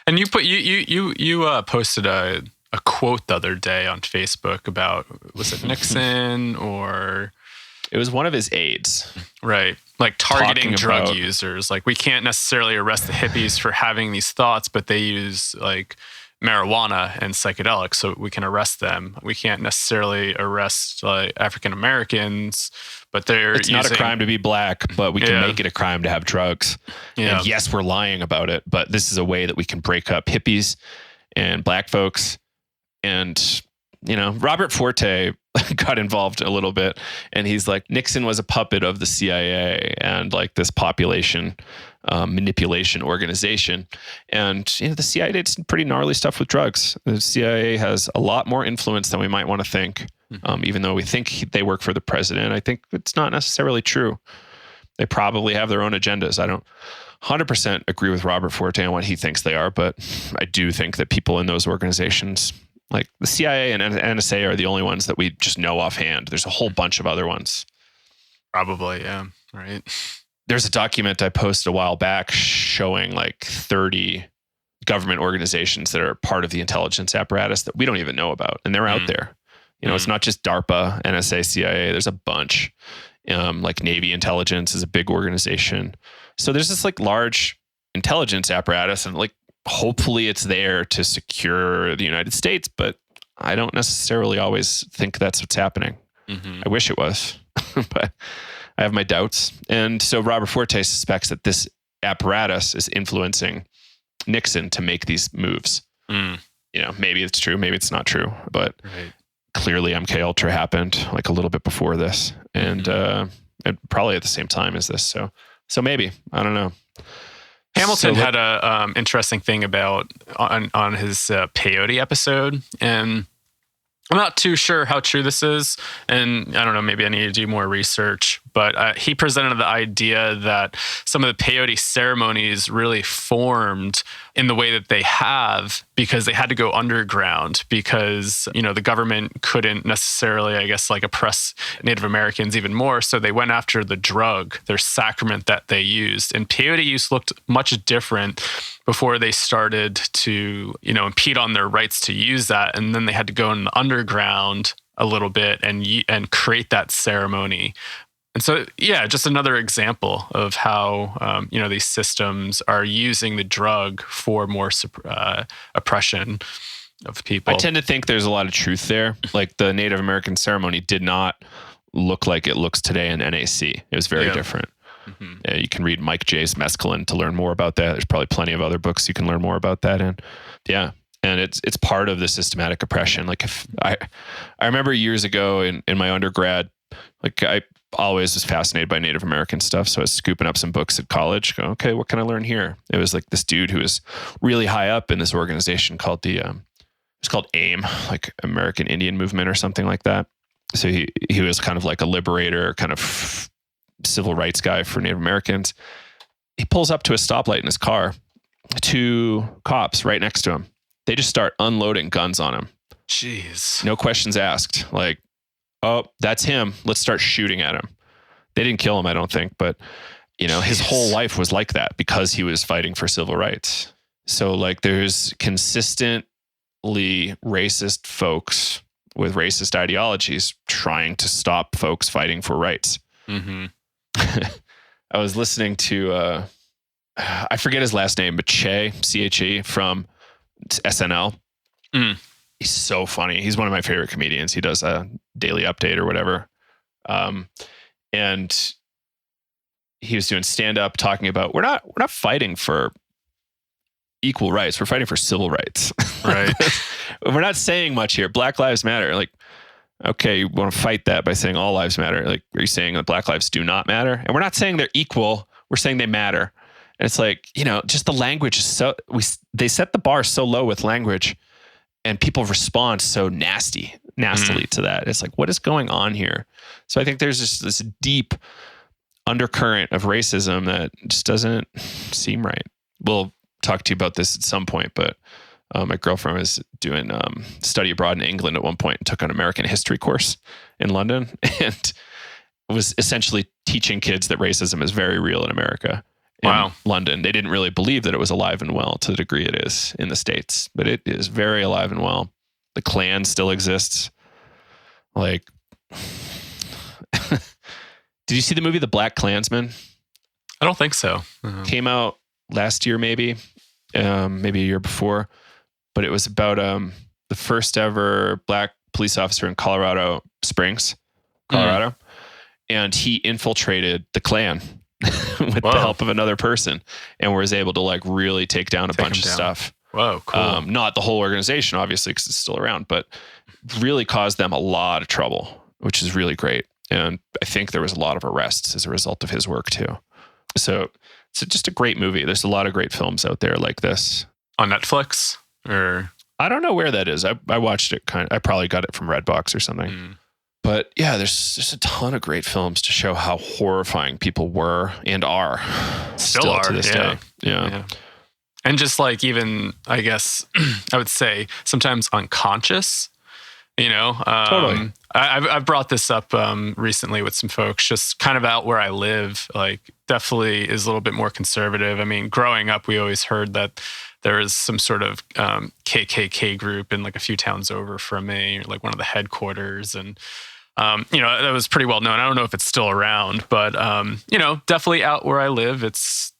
And you posted a quote the other day on Facebook about, was it Nixon or? It was one of his aides. Right. Like targeting drug users. Like, we can't necessarily arrest the hippies for having these thoughts, but they use like marijuana and psychedelics, so we can arrest them. We can't necessarily arrest African Americans, but it's not a crime to be black, but we can make it a crime to have drugs. Yeah. And yes, we're lying about it, but this is a way that we can break up hippies and black folks. And, Robert Forte got involved a little bit, and he's like, Nixon was a puppet of the CIA and like this population manipulation organization. And, the CIA did some pretty gnarly stuff with drugs. The CIA has a lot more influence than we might want to think. Even though we think they work for the president, I think it's not necessarily true. They probably have their own agendas. I don't 100% agree with Robert Forte on what he thinks they are, but I do think that people in those organizations, like the CIA and NSA, are the only ones that we just know offhand. There's a whole bunch of other ones. Probably, yeah. Right. There's a document I posted a while back showing like 30 government organizations that are part of the intelligence apparatus that we don't even know about. And they're out there. It's not just DARPA, NSA, CIA. There's a bunch. Like Navy intelligence is a big organization. So there's this like large intelligence apparatus, and like hopefully it's there to secure the United States, but I don't necessarily always think that's what's happening. I wish it was, but I have my doubts. And so Robert Forte suspects that this apparatus is influencing Nixon to make these moves. Maybe it's true, maybe it's not true, but clearly MK Ultra happened like a little bit before this, and probably at the same time as this. So maybe, I don't know. Hamilton had a interesting thing about on his peyote episode, and I'm not too sure how true this is, and I don't know, maybe I need to do more research, but he presented the idea that some of the peyote ceremonies really formed in the way that they have because they had to go underground because, the government couldn't necessarily, I guess, like oppress Native Americans even more. So they went after the drug, their sacrament that they used. And peyote use looked much different before they started to, impede on their rights to use that. And then they had to go in the underground a little bit and create that ceremony. And so, yeah, just another example of how, these systems are using the drug for more oppression of people. I tend to think there's a lot of truth there. Like the Native American ceremony did not look like it looks today in NAC. It was very different. You can read Mike J's Mescaline to learn more about that. There's probably plenty of other books you can learn more about that in. Yeah. And it's part of the systematic oppression. Like if I remember years ago in my undergrad, like I always was fascinated by Native American stuff. So I was scooping up some books at college, going, okay, what can I learn here? It was like this dude who was really high up in this organization called it's called AIM, like American Indian Movement or something like that. So he was kind of like a liberator, kind of civil rights guy for Native Americans. He pulls up to a stoplight in his car, 2 cops right next to him. They just start unloading guns on him. Jeez. No questions asked. Like, oh, that's him. Let's start shooting at him. They didn't kill him, I don't think, but his whole life was like that because he was fighting for civil rights. So like there's consistently racist folks with racist ideologies trying to stop folks fighting for rights. Mm-hmm. I was listening to, I forget his last name, but Che from SNL. He's so funny. He's one of my favorite comedians. He does a daily update or whatever. And he was doing stand up talking about, we're not fighting for equal rights. We're fighting for civil rights. Right. We're not saying much here. Black lives matter. Like, okay, you want to fight that by saying all lives matter. Like, are you saying that black lives do not matter? And we're not saying they're equal. We're saying they matter. And it's like, just the language is they set the bar so low with language and people respond so nastily to that. It's like, what is going on here? So I think there's just this deep undercurrent of racism that just doesn't seem right. We'll talk to you about this at some point, but my girlfriend was doing study abroad in England at one point and took an American history course in London and was essentially teaching kids that racism is very real in America. In London. They didn't really believe that it was alive and well to the degree it is in the States, but it is very alive and well. The Klan still exists. Like, did you see the movie The Black Klansman? I don't think so. Came out last year, maybe a year before, but it was about the first ever black police officer in Colorado Springs, Colorado, and he infiltrated the Klan with the help of another person and was able to like really take down a bunch of stuff. Whoa, cool. Not the whole organization, obviously, because it's still around, but really caused them a lot of trouble, which is really great. And I think there was a lot of arrests as a result of his work too. So it's just a great movie. There's a lot of great films out there like this. On Netflix? Or I don't know where that is. I watched it I probably got it from Redbox or something. But yeah, there's a ton of great films to show how horrifying people were and are still to this day. Yeah. And just like even, I guess, I would say sometimes unconscious, Totally. I've brought this up recently with some folks, just kind of out where I live, like definitely is a little bit more conservative. I mean, growing up, we always heard that there is some sort of KKK group in like a few towns over from me, like one of the headquarters. And, that was pretty well known. I don't know if it's still around, but, definitely out where I live, it's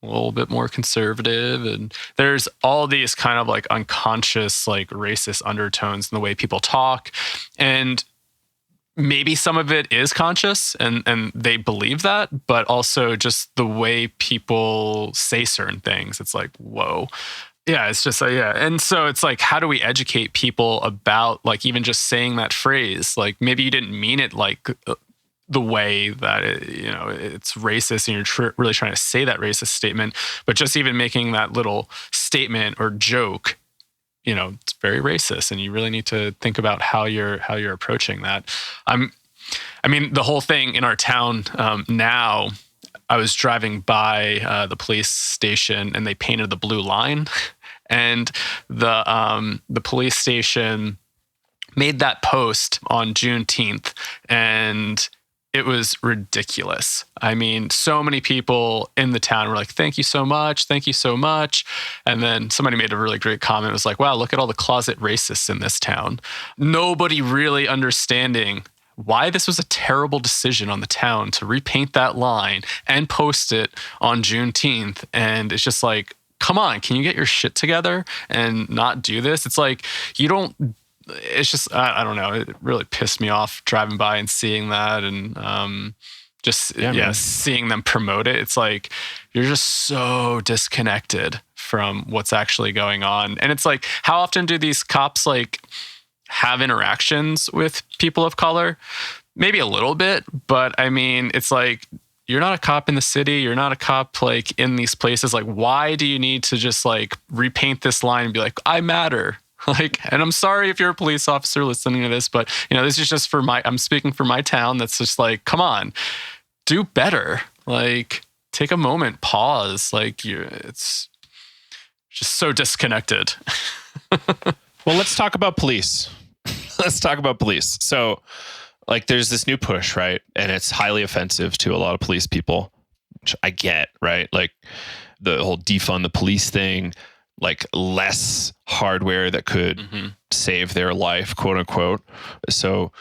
a little bit more conservative. And there's all these kind of like unconscious, like racist undertones in the way people talk. And maybe some of it is conscious and they believe that, but also just the way people say certain things. It's like, whoa. Yeah, it's just and so it's like, how do we educate people about like even just saying that phrase? Like maybe you didn't mean it like the way that it's racist and you're really trying to say that racist statement, but just even making that little statement or joke, it's very racist, and you really need to think about how you're approaching that. I mean, the whole thing in our town now. I was driving by the police station and they painted the blue line, and the police station made that post on Juneteenth, and it was ridiculous. I mean, so many people in the town were like, thank you so much. Thank you so much. And then somebody made a really great comment. It was like, wow, look at all the closet racists in this town. Nobody really understanding why this was a terrible decision on the town to repaint that line and post it on Juneteenth. And it's just like, come on, can you get your shit together and not do this? It's like, it's just, I don't know. It really pissed me off driving by and seeing that. And seeing them promote it. It's like, you're just so disconnected from what's actually going on. And it's like, how often do these cops like have interactions with people of color? Maybe a little bit, but I mean, it's like, you're not a cop in the city. You're not a cop like in these places. Like, why do you need to just like repaint this line and be like, I matter? Like, and I'm sorry if you're a police officer listening to this, but you know, this is just I'm speaking for my town. That's just like, come on, do better. Like, take a moment, pause. Like, it's just so disconnected. Well, let's talk about police. Let's talk about police. So, like, there's this new push, right? And it's highly offensive to a lot of police people, which I get, right? Like the whole defund the police thing, like less hardware that could save their life, quote unquote. So,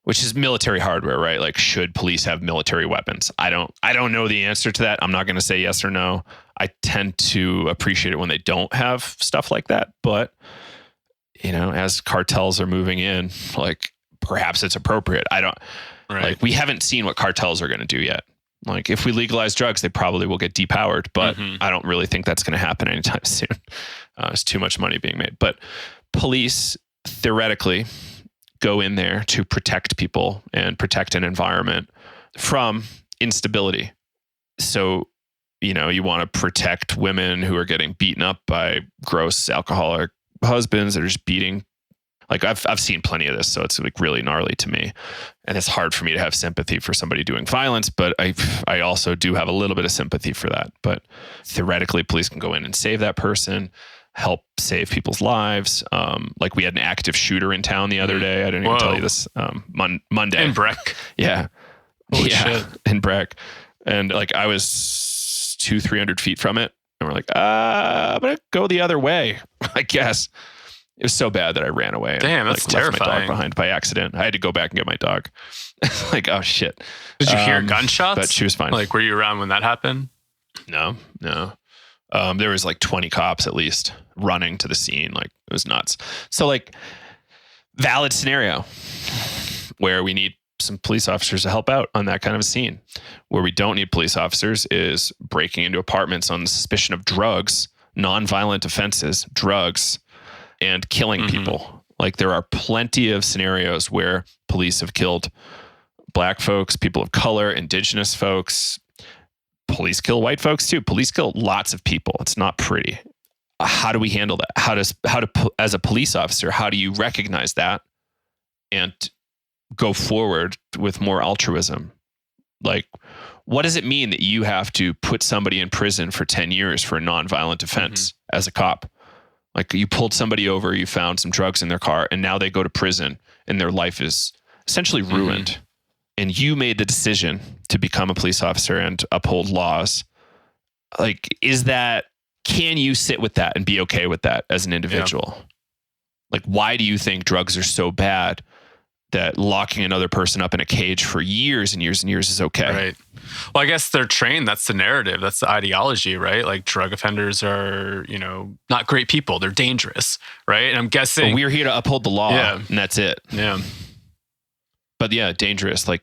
which is military hardware, right? Like, should police have military weapons? I don't know the answer to that. I'm not going to say yes or no. I tend to appreciate it when they don't have stuff like that. But, you know, as cartels are moving in, like, perhaps it's appropriate. Like, we haven't seen what cartels are going to do yet. Like, if we legalize drugs, they probably will get depowered, but I don't really think that's going to happen anytime soon. There's too much money being made. But police theoretically go in there to protect people and protect an environment from instability. So, you know, you want to protect women who are getting beaten up by gross alcoholic husbands that are just beating. Like, I've seen plenty of this, so it's like really gnarly to me, and it's hard for me to have sympathy for somebody doing violence. But I also do have a little bit of sympathy for that. But theoretically, police can go in and save that person, help save people's lives. Like, we had an active shooter in town the other day. I didn't even tell you this. Monday in Breck. Yeah, Holy shit. In Breck, and like I was 200-300 feet from it, and we're like, I'm gonna go the other way, I guess. It was so bad that I ran away. Damn, that's like, left my terrifying. dog behind by accident. I had to go back and get my dog. Like, oh shit. Did you hear gunshots? But she was fine. Like, were you around when that happened? No. There was like 20 cops at least running to the scene. Like, it was nuts. So, like, valid scenario where we need some police officers to help out on that kind of a scene. Where we don't need police officers is breaking into apartments on the suspicion of drugs, non-violent offenses, drugs, and killing people. Like, there are plenty of scenarios where police have killed Black folks, people of color, indigenous folks. Police kill white folks too. Police kill lots of people. It's not pretty. How do we handle that? As a police officer, how do you recognize that and go forward with more altruism? Like, what does it mean that you have to put somebody in prison for 10 years for a nonviolent offense as a cop? Like, you pulled somebody over, you found some drugs in their car, and now they go to prison and their life is essentially ruined. And you made the decision to become a police officer and uphold laws. Like, can you sit with that and be okay with that as an individual? Yeah. Like, why do you think drugs are so bad that locking another person up in a cage for years and years and years is okay? Right. Well, I guess they're trained. That's the narrative. That's the ideology, right? Like, drug offenders are, you know, not great people. They're dangerous, right? And I'm guessing... But we're here to uphold the law, and that's it. Yeah. But yeah, dangerous. Like,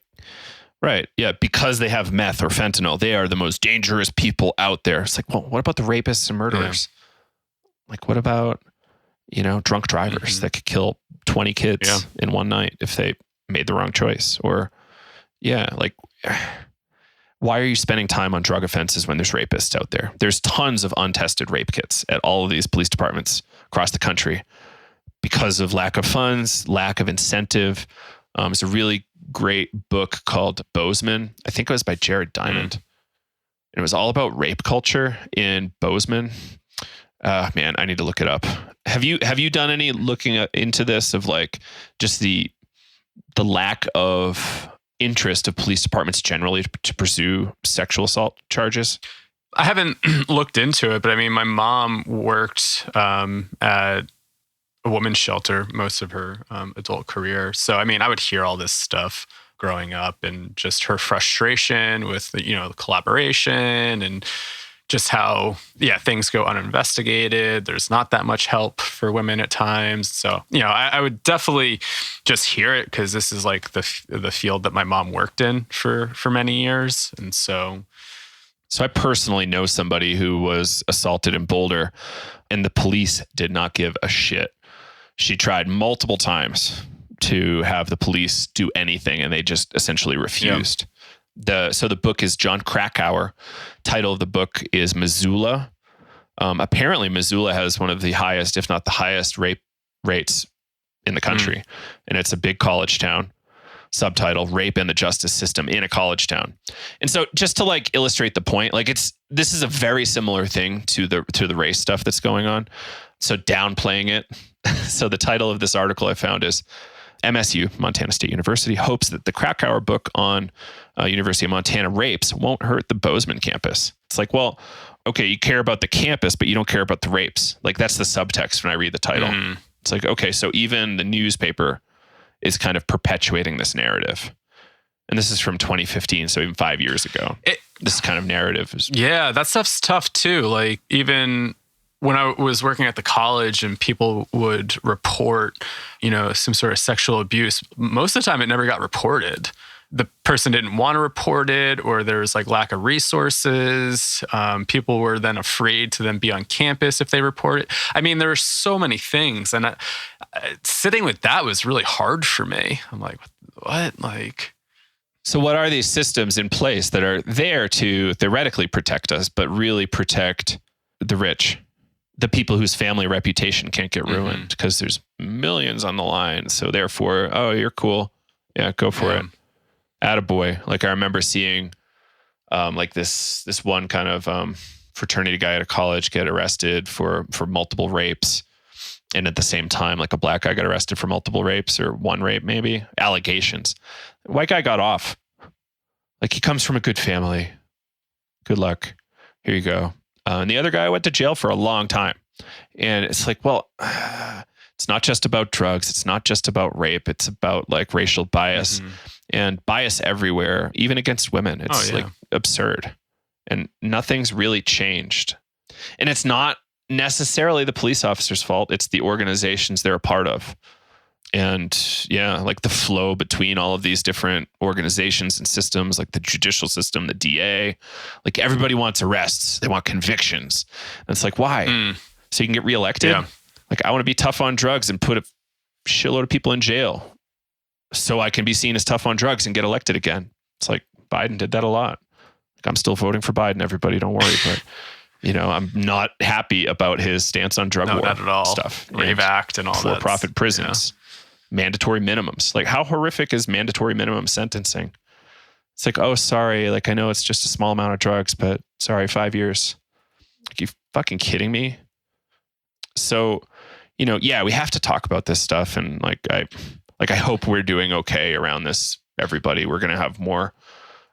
right. Yeah, because they have meth or fentanyl, they are the most dangerous people out there. It's like, well, what about the rapists and murderers? Yeah. Like, what about, you know, drunk drivers that could kill 20 kids in one night if they made the wrong choice? Or, like, why are you spending time on drug offenses when there's rapists out there? There's tons of untested rape kits at all of these police departments across the country because of lack of funds, lack of incentive. It's a really great book called Bozeman. I think it was by Jared Diamond. It was all about rape culture in Bozeman. Man, I need to look it up. Have you done any looking into this of like just the lack of interest of police departments generally to pursue sexual assault charges? I haven't looked into it, but I mean, my mom worked at a women's shelter most of her adult career. So, I mean, I would hear all this stuff growing up and just her frustration with, you know, the collaboration and just how, things go uninvestigated. There's not that much help for women at times. So, you know, I would definitely just hear it because this is like the field that my mom worked in for many years. And so So I personally know somebody who was assaulted in Boulder, and the police did not give a shit. She tried multiple times to have the police do anything, and they just essentially refused. So the book is John Krakauer. Title of the book is Missoula. Apparently Missoula has one of the highest, if not the highest, rape rates in the country. And it's a big college town. Subtitle, Rape and the Justice System in a College Town. And so just to like illustrate the point, like this is a very similar thing to the race stuff that's going on. So downplaying it. So the title of this article I found is MSU, Montana State University, hopes that the Krakauer book on University of Montana rapes won't hurt the Bozeman campus. It's like, well, okay, you care about the campus, but you don't care about the rapes. Like that's the subtext when I read the title. It's like, okay, so even the newspaper is kind of perpetuating this narrative. And this is from 2015, so even 5 years ago. This kind of narrative is... Yeah, that stuff's tough too. Like even when I was working at the college and people would report, some sort of sexual abuse, most of the time it never got reported. The person didn't want to report it, or there was like lack of resources. People were then afraid to then be on campus if they report it. I mean, there are so many things. And sitting with that was really hard for me. I'm like, what? So what are these systems in place that are there to theoretically protect us, but really protect the rich, the people whose family reputation can't get ruined because there's millions on the line. So therefore, oh, you're cool. Yeah, go for it. Attaboy. Like I remember seeing like this one kind of fraternity guy at a college get arrested for multiple rapes. And at the same time, like a black guy got arrested for multiple rapes or one rape, maybe allegations. The white guy got off. Like he comes from a good family. Good luck. Here you go. And the other guy went to jail for a long time. And it's like, well, it's not just about drugs. It's not just about rape. It's about like racial bias and bias everywhere, even against women. It's like absurd. And nothing's really changed. And it's not necessarily the police officer's fault. It's the organizations they're a part of. And yeah, like the flow between all of these different organizations and systems, like the judicial system, the DA, like everybody wants arrests. They want convictions. And it's like, why? So you can get reelected? Yeah. Like I want to be tough on drugs and put a shitload of people in jail so I can be seen as tough on drugs and get elected again. It's like Biden did that a lot. Like I'm still voting for Biden, everybody, don't worry. But I'm not happy about his stance on drug war not at all. Stuff. Rave Act and all that. For-profit prisons, mandatory minimums. Like how horrific is mandatory minimum sentencing? It's like, oh, sorry. Like I know it's just a small amount of drugs, but sorry, 5 years. Like you fucking kidding me? So, we have to talk about this stuff. And I hope we're doing okay around this, everybody. We're going to have more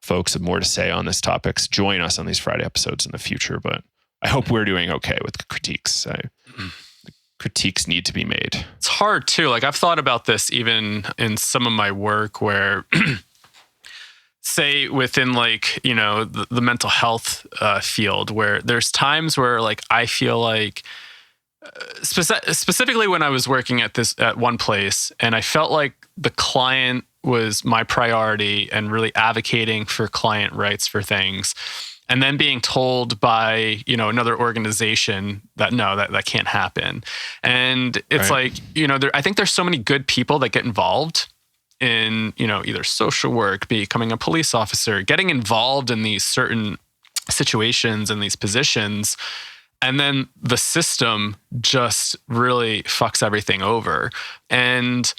folks with more to say on this topics. Join us on these Friday episodes in the future, but I hope we're doing okay with critiques. Critiques need to be made. It's hard too. Like I've thought about this even in some of my work where say within the mental health field, where there's times where like I feel like specifically when I was working at one place and I felt like the client was my priority and really advocating for client rights for things. And then being told by, another organization that no, that can't happen. And it's like, I think there's so many good people that get involved in, either social work, becoming a police officer, getting involved in these certain situations and these positions. And then the system just really fucks everything over. And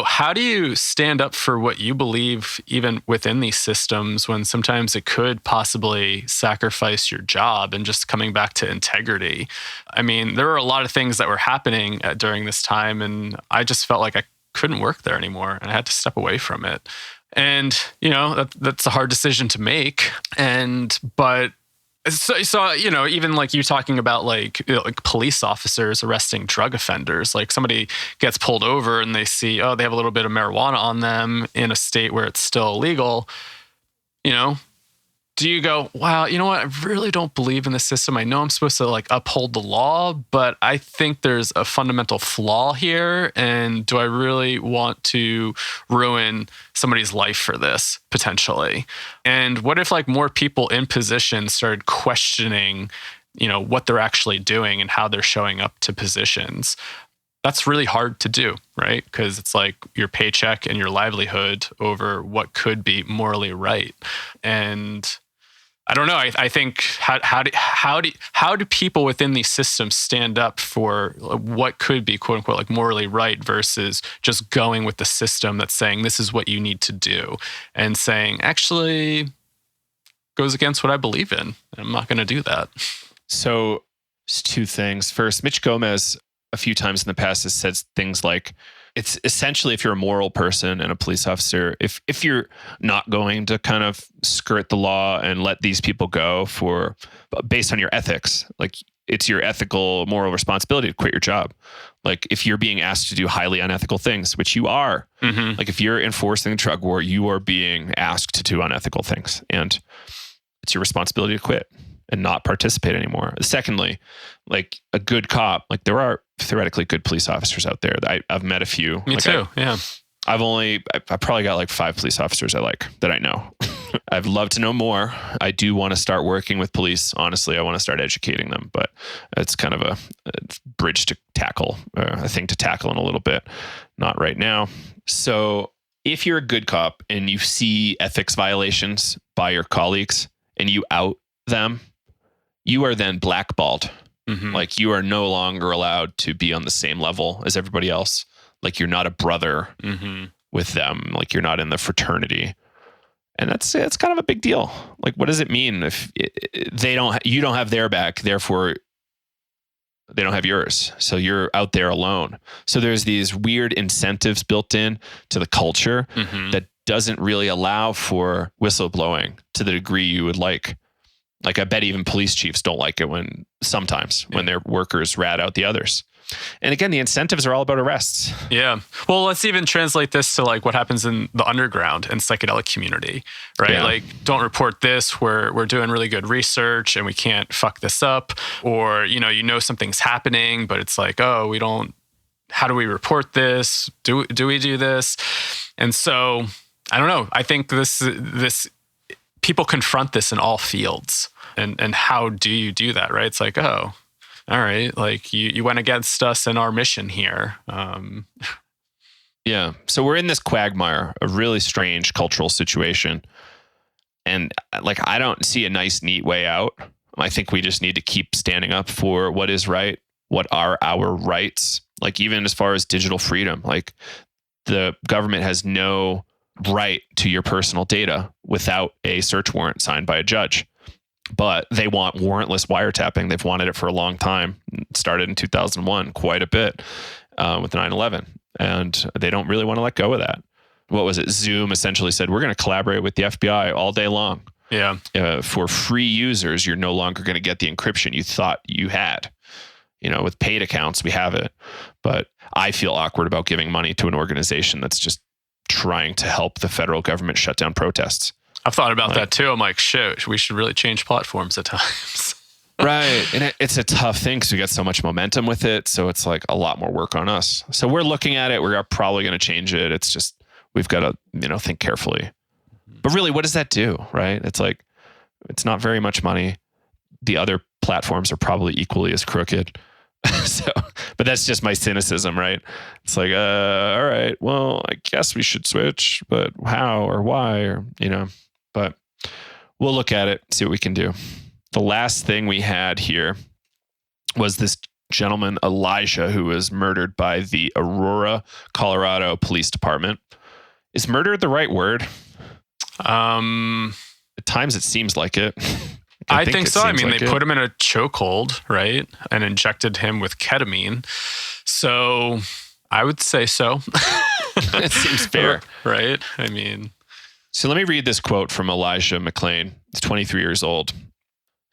how do you stand up for what you believe even within these systems when sometimes it could possibly sacrifice your job and just coming back to integrity? I mean, there were a lot of things that were happening during this time, and I just felt like I couldn't work there anymore, and I had to step away from it. And, that's a hard decision to make. But So even like you talking about like police officers arresting drug offenders, like somebody gets pulled over and they see, they have a little bit of marijuana on them in a state where it's still illegal, do you go, wow, you know what? I really don't believe in the system. I know I'm supposed to like uphold the law, but I think there's a fundamental flaw here. And do I really want to ruin somebody's life for this potentially? And what if like more people in positions started questioning, what they're actually doing and how they're showing up to positions? That's really hard to do, right? Because it's like your paycheck and your livelihood over what could be morally right. And I don't know. I think how do people within these systems stand up for what could be quote unquote like morally right versus just going with the system that's saying this is what you need to do and saying actually goes against what I believe in. I'm not going to do that. So it's two things. First, Mitch Gomez a few times in the past has said things like, it's essentially if you're a moral person and a police officer, if you're not going to kind of skirt the law and let these people go based on your ethics, like it's your ethical, moral responsibility to quit your job. Like if you're being asked to do highly unethical things, which you are, like if you're enforcing the drug war, you are being asked to do unethical things, and it's your responsibility to quit and not participate anymore. Secondly, like a good cop, like there are theoretically good police officers out there. I've met a few. Me too. Yeah. I've probably got like 5 police officers I like that I know. I'd love to know more. I do want to start working with police. Honestly, I want to start educating them, but it's kind of a bridge to tackle, a thing to tackle in a little bit. Not right now. So if you're a good cop and you see ethics violations by your colleagues and you out them, you are then blackballed. Like you are no longer allowed to be on the same level as everybody else. Like you're not a brother with them. Like you're not in the fraternity. And it's kind of a big deal. Like, what does it mean if you don't have their back, therefore they don't have yours. So you're out there alone. So there's these weird incentives built in to the culture that doesn't really allow for whistleblowing to the degree you would like. Like I bet even police chiefs don't like it when their workers rat out the others. And again, the incentives are all about arrests. Yeah. Well, let's even translate this to like what happens in the underground and psychedelic community, right? Yeah. Like don't report this. We're doing really good research and we can't fuck this up. Or, something's happening, but it's like, oh, how do we report this? Do we do this? And so I don't know. I think this people confront this in all fields. And how do you do that, right? It's like, oh, all right, like you went against us in our mission here. Yeah. So we're in this quagmire, a really strange cultural situation. And like, I don't see a nice, neat way out. I think we just need to keep standing up for what is right, what are our rights. Like even as far as digital freedom, like the government has no right to your personal data without a search warrant signed by a judge. But they want warrantless wiretapping. They've wanted it for a long time. It started in 2001, quite a bit with 9/11. And they don't really want to let go of that. What was it? Zoom essentially said, we're going to collaborate with the FBI all day long. Yeah. For free users, you're no longer going to get the encryption you thought you had. With paid accounts, we have it. But I feel awkward about giving money to an organization that's just trying to help the federal government shut down protests. I've thought about that too. I'm like, shit, we should really change platforms at times. Right. And it's a tough thing because we got so much momentum with it. So it's like a lot more work on us. So we're looking at it. We're probably going to change it. It's just, we've got to, think carefully. But really, what does that do? Right. It's like, it's not very much money. The other platforms are probably equally as crooked. But that's just my cynicism, right? It's like, all right, well, I guess we should switch, but how or why or, but we'll look at it, see what we can do. The last thing we had here was this gentleman, Elijah, who was murdered by the Aurora, Colorado Police Department. Is murder the right word? At times it seems like it. I think so. I mean, they put him in a chokehold, right? And injected him with ketamine. So I would say so. It seems fair. Right? I mean. So let me read this quote from Elijah McClain. He's 23 years old.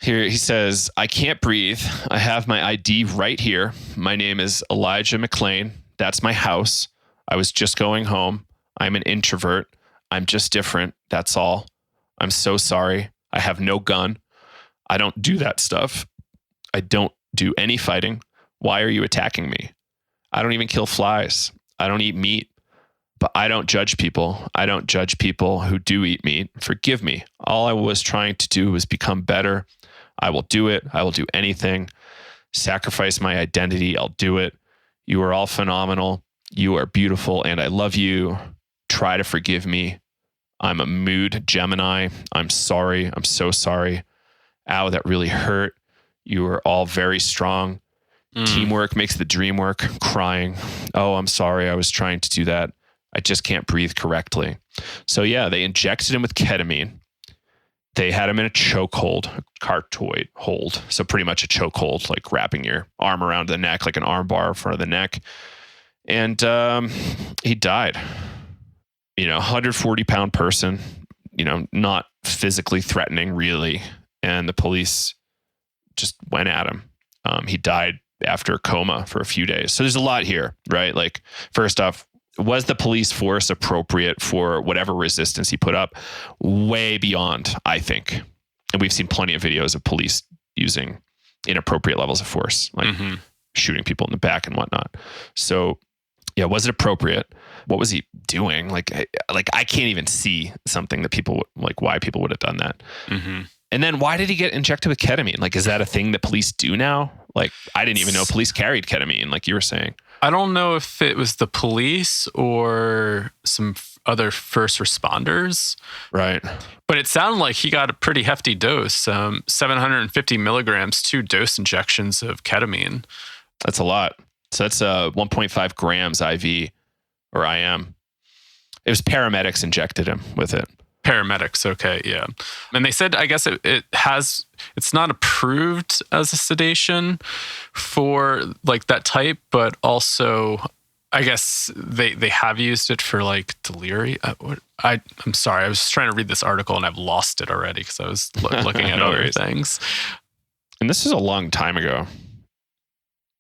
Here he says, I can't breathe. I have my ID right here. My name is Elijah McClain. That's my house. I was just going home. I'm an introvert. I'm just different. That's all. I'm so sorry. I have no gun. I don't do that stuff. I don't do any fighting. Why are you attacking me? I don't even kill flies. I don't eat meat. But I don't judge people. I don't judge people who do eat meat. Forgive me. All I was trying to do was become better. I will do it. I will do anything. Sacrifice my identity. I'll do it. You are all phenomenal. You are beautiful and I love you. Try to forgive me. I'm a mood Gemini. I'm sorry. I'm so sorry. Ow, that really hurt. You are all very strong. Teamwork makes the dream work. Crying. Oh, I'm sorry. I was trying to do that. I just can't breathe correctly. So yeah, they injected him with ketamine. They had him in a chokehold, a cartoid hold. So pretty much a chokehold, like wrapping your arm around the neck, like an arm bar in front of the neck. And he died. 140-pound person, not physically threatening really. And the police just went at him. He died after a coma for a few days. So there's a lot here, right? Like, first off, was the police force appropriate for whatever resistance he put up? Way beyond, I think. And we've seen plenty of videos of police using inappropriate levels of force, like shooting people in the back and whatnot. So yeah, was it appropriate? What was he doing? Like I can't even see something that people why people would have done that. And then why did he get injected with ketamine? Like, is that a thing that police do now? Like, I didn't even know police carried ketamine, like you were saying. I don't know if it was the police or some other first responders. Right. But it sounded like he got a pretty hefty dose, 750 milligrams, 2 dose injections of ketamine. That's a lot. So that's 1.5 grams IV or IM. It was paramedics injected him with it. Paramedics, okay, yeah. And they said, I guess it's not approved as a sedation for like that type, but also I guess they have used it for like delirium. I'm sorry, I was trying to read this article and I've lost it already because I was looking at other things. And this is a long time ago,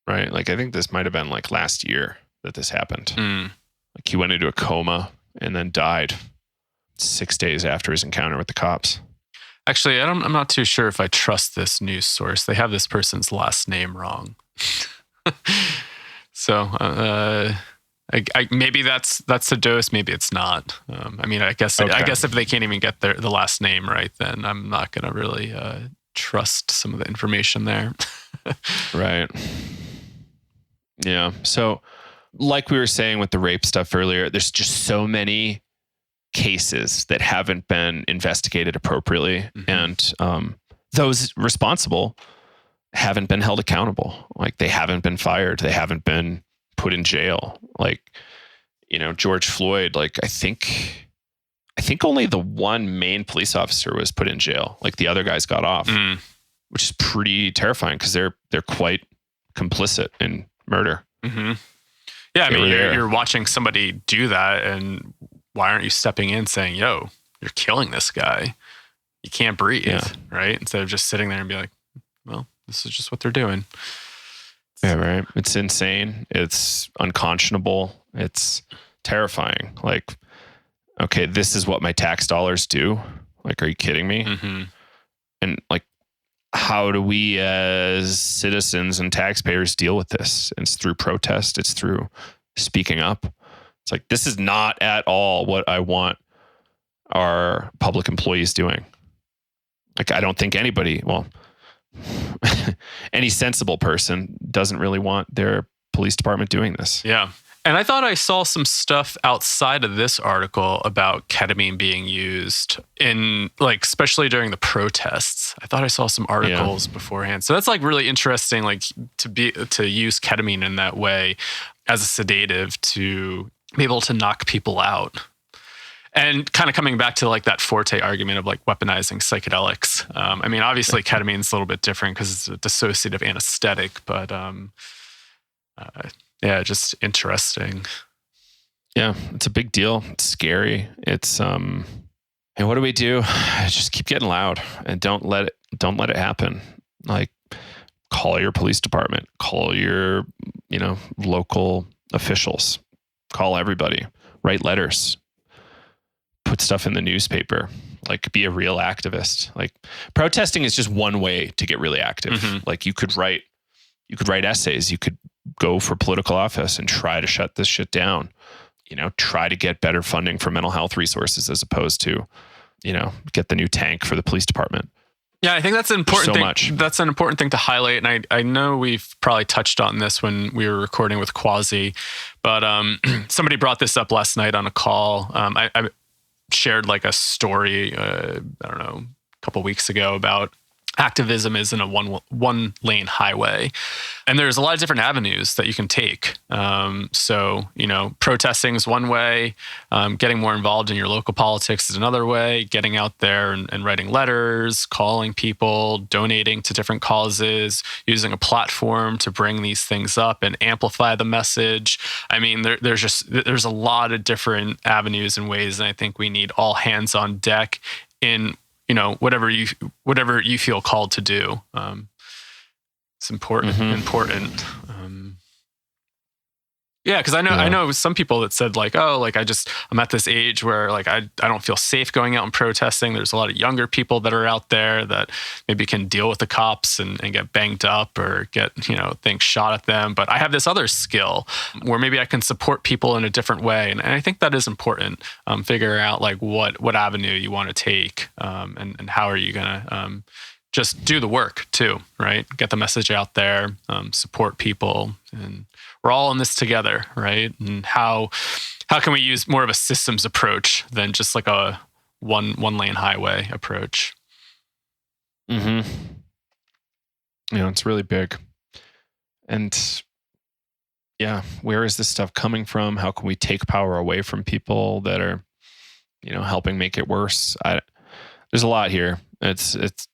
right? Like I think this might have been like last year that this happened. Like he went into a coma and then died 6 days after his encounter with the cops. Actually, I'm not too sure if I trust this news source. They have this person's last name wrong. So maybe that's the dose. Maybe it's not. I guess if they can't even get the last name right, then I'm not going to really trust some of the information there. Right. Yeah. So like we were saying with the rape stuff earlier, there's just so many cases that haven't been investigated appropriately. And those responsible haven't been held accountable. Like they haven't been fired. They haven't been put in jail. Like, George Floyd, like I think only the one main police officer was put in jail. Like the other guys got off, which is pretty terrifying because they're quite complicit in murder. Yeah, you're watching somebody do that, and why aren't you stepping in saying, yo, you're killing this guy. You can't breathe, right? Instead of just sitting there and be like, well, this is just what they're doing. Yeah, right. It's insane. It's unconscionable. It's terrifying. Like, okay, this is what my tax dollars do. Like, are you kidding me? And like, how do we as citizens and taxpayers deal with this? It's through protest. It's through speaking up. It's like, this is not at all what I want our public employees doing. Like, I don't think anybody, any sensible person doesn't really want their police department doing this. Yeah. And I thought I saw some stuff outside of this article about ketamine being used in, like, especially during the protests. I thought I saw some articles beforehand. So that's like really interesting, like to use ketamine in that way as a sedative to be able to knock people out. And kind of coming back to like that Forte argument of like weaponizing psychedelics. Obviously ketamine's a little bit different because it's a dissociative anesthetic, but just interesting. Yeah, it's a big deal. It's scary. It's and what do we do? Just keep getting loud and don't let it happen. Like, call your police department, call your, local officials, call everybody, write letters, put stuff in the newspaper, Like, be a real activist. Like, protesting is just one way to get really active. Mm-hmm. Like, you could write essays. You could go for political office and try to shut this shit down. Try to get better funding for mental health resources as opposed to, get the new tank for the police department. Yeah, I think that's an important thing. Much. That's an important thing to highlight. And I know we've probably touched on this when we were recording with Quasi, but somebody brought this up last night on a call. I shared like a story, I don't know, a couple weeks ago about activism isn't a one lane highway. And there's a lot of different avenues that you can take. So, protesting is one way, getting more involved in your local politics is another way, getting out there and writing letters, calling people, donating to different causes, using a platform to bring these things up and amplify the message. I mean, there's a lot of different avenues and ways. And I think we need all hands on deck in whatever you feel called to do. It's important. Yeah, because I know some people that said like, oh, like I'm at this age where like I don't feel safe going out and protesting. There's a lot of younger people that are out there that maybe can deal with the cops and get banged up or get things shot at them. But I have this other skill where maybe I can support people in a different way, and I think that is important. Figure out like what avenue you want to take, and how are you gonna just do the work too, right? Get the message out there, support people, and we're all in this together, right? And how can we use more of a systems approach than just like a one lane highway approach? Mm-hmm. It's really big. And yeah, where is this stuff coming from? How can we take power away from people that are, helping make it worse? There's a lot here. This is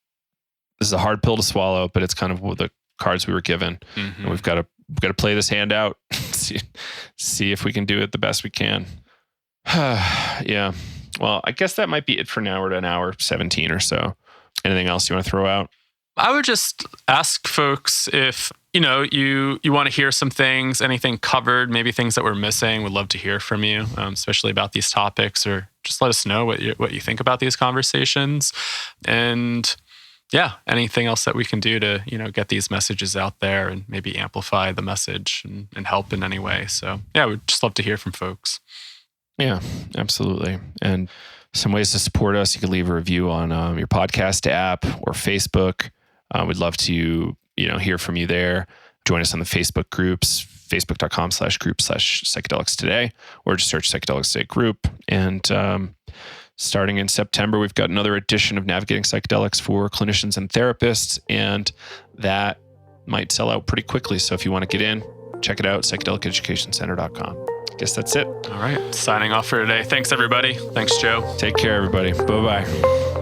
a hard pill to swallow, but it's kind of the cards we were given. Mm-hmm. And we've got to play this hand out, see if we can do it the best we can. Yeah. Well, I guess that might be it for now. We're at an hour 17 or so. Anything else you want to throw out? I would just ask folks if, you want to hear some things, anything covered, maybe things that we're missing. Would love to hear from you, especially about these topics, or just let us know what you think about these conversations. And yeah, anything else that we can do to, get these messages out there and maybe amplify the message and help in any way. So yeah, we'd just love to hear from folks. Yeah, absolutely. And some ways to support us, you can leave a review on your podcast app or Facebook. We'd love to, hear from you there. Join us on the Facebook groups, facebook.com/group/psychedelics today, or just search Psychedelics Today group. And, starting in September, we've got another edition of Navigating Psychedelics for clinicians and therapists, and that might sell out pretty quickly. So if you want to get in, check it out, psychedeliceducationcenter.com. I guess that's it. All right. Signing off for today. Thanks, everybody. Thanks, Joe. Take care, everybody. Bye-bye.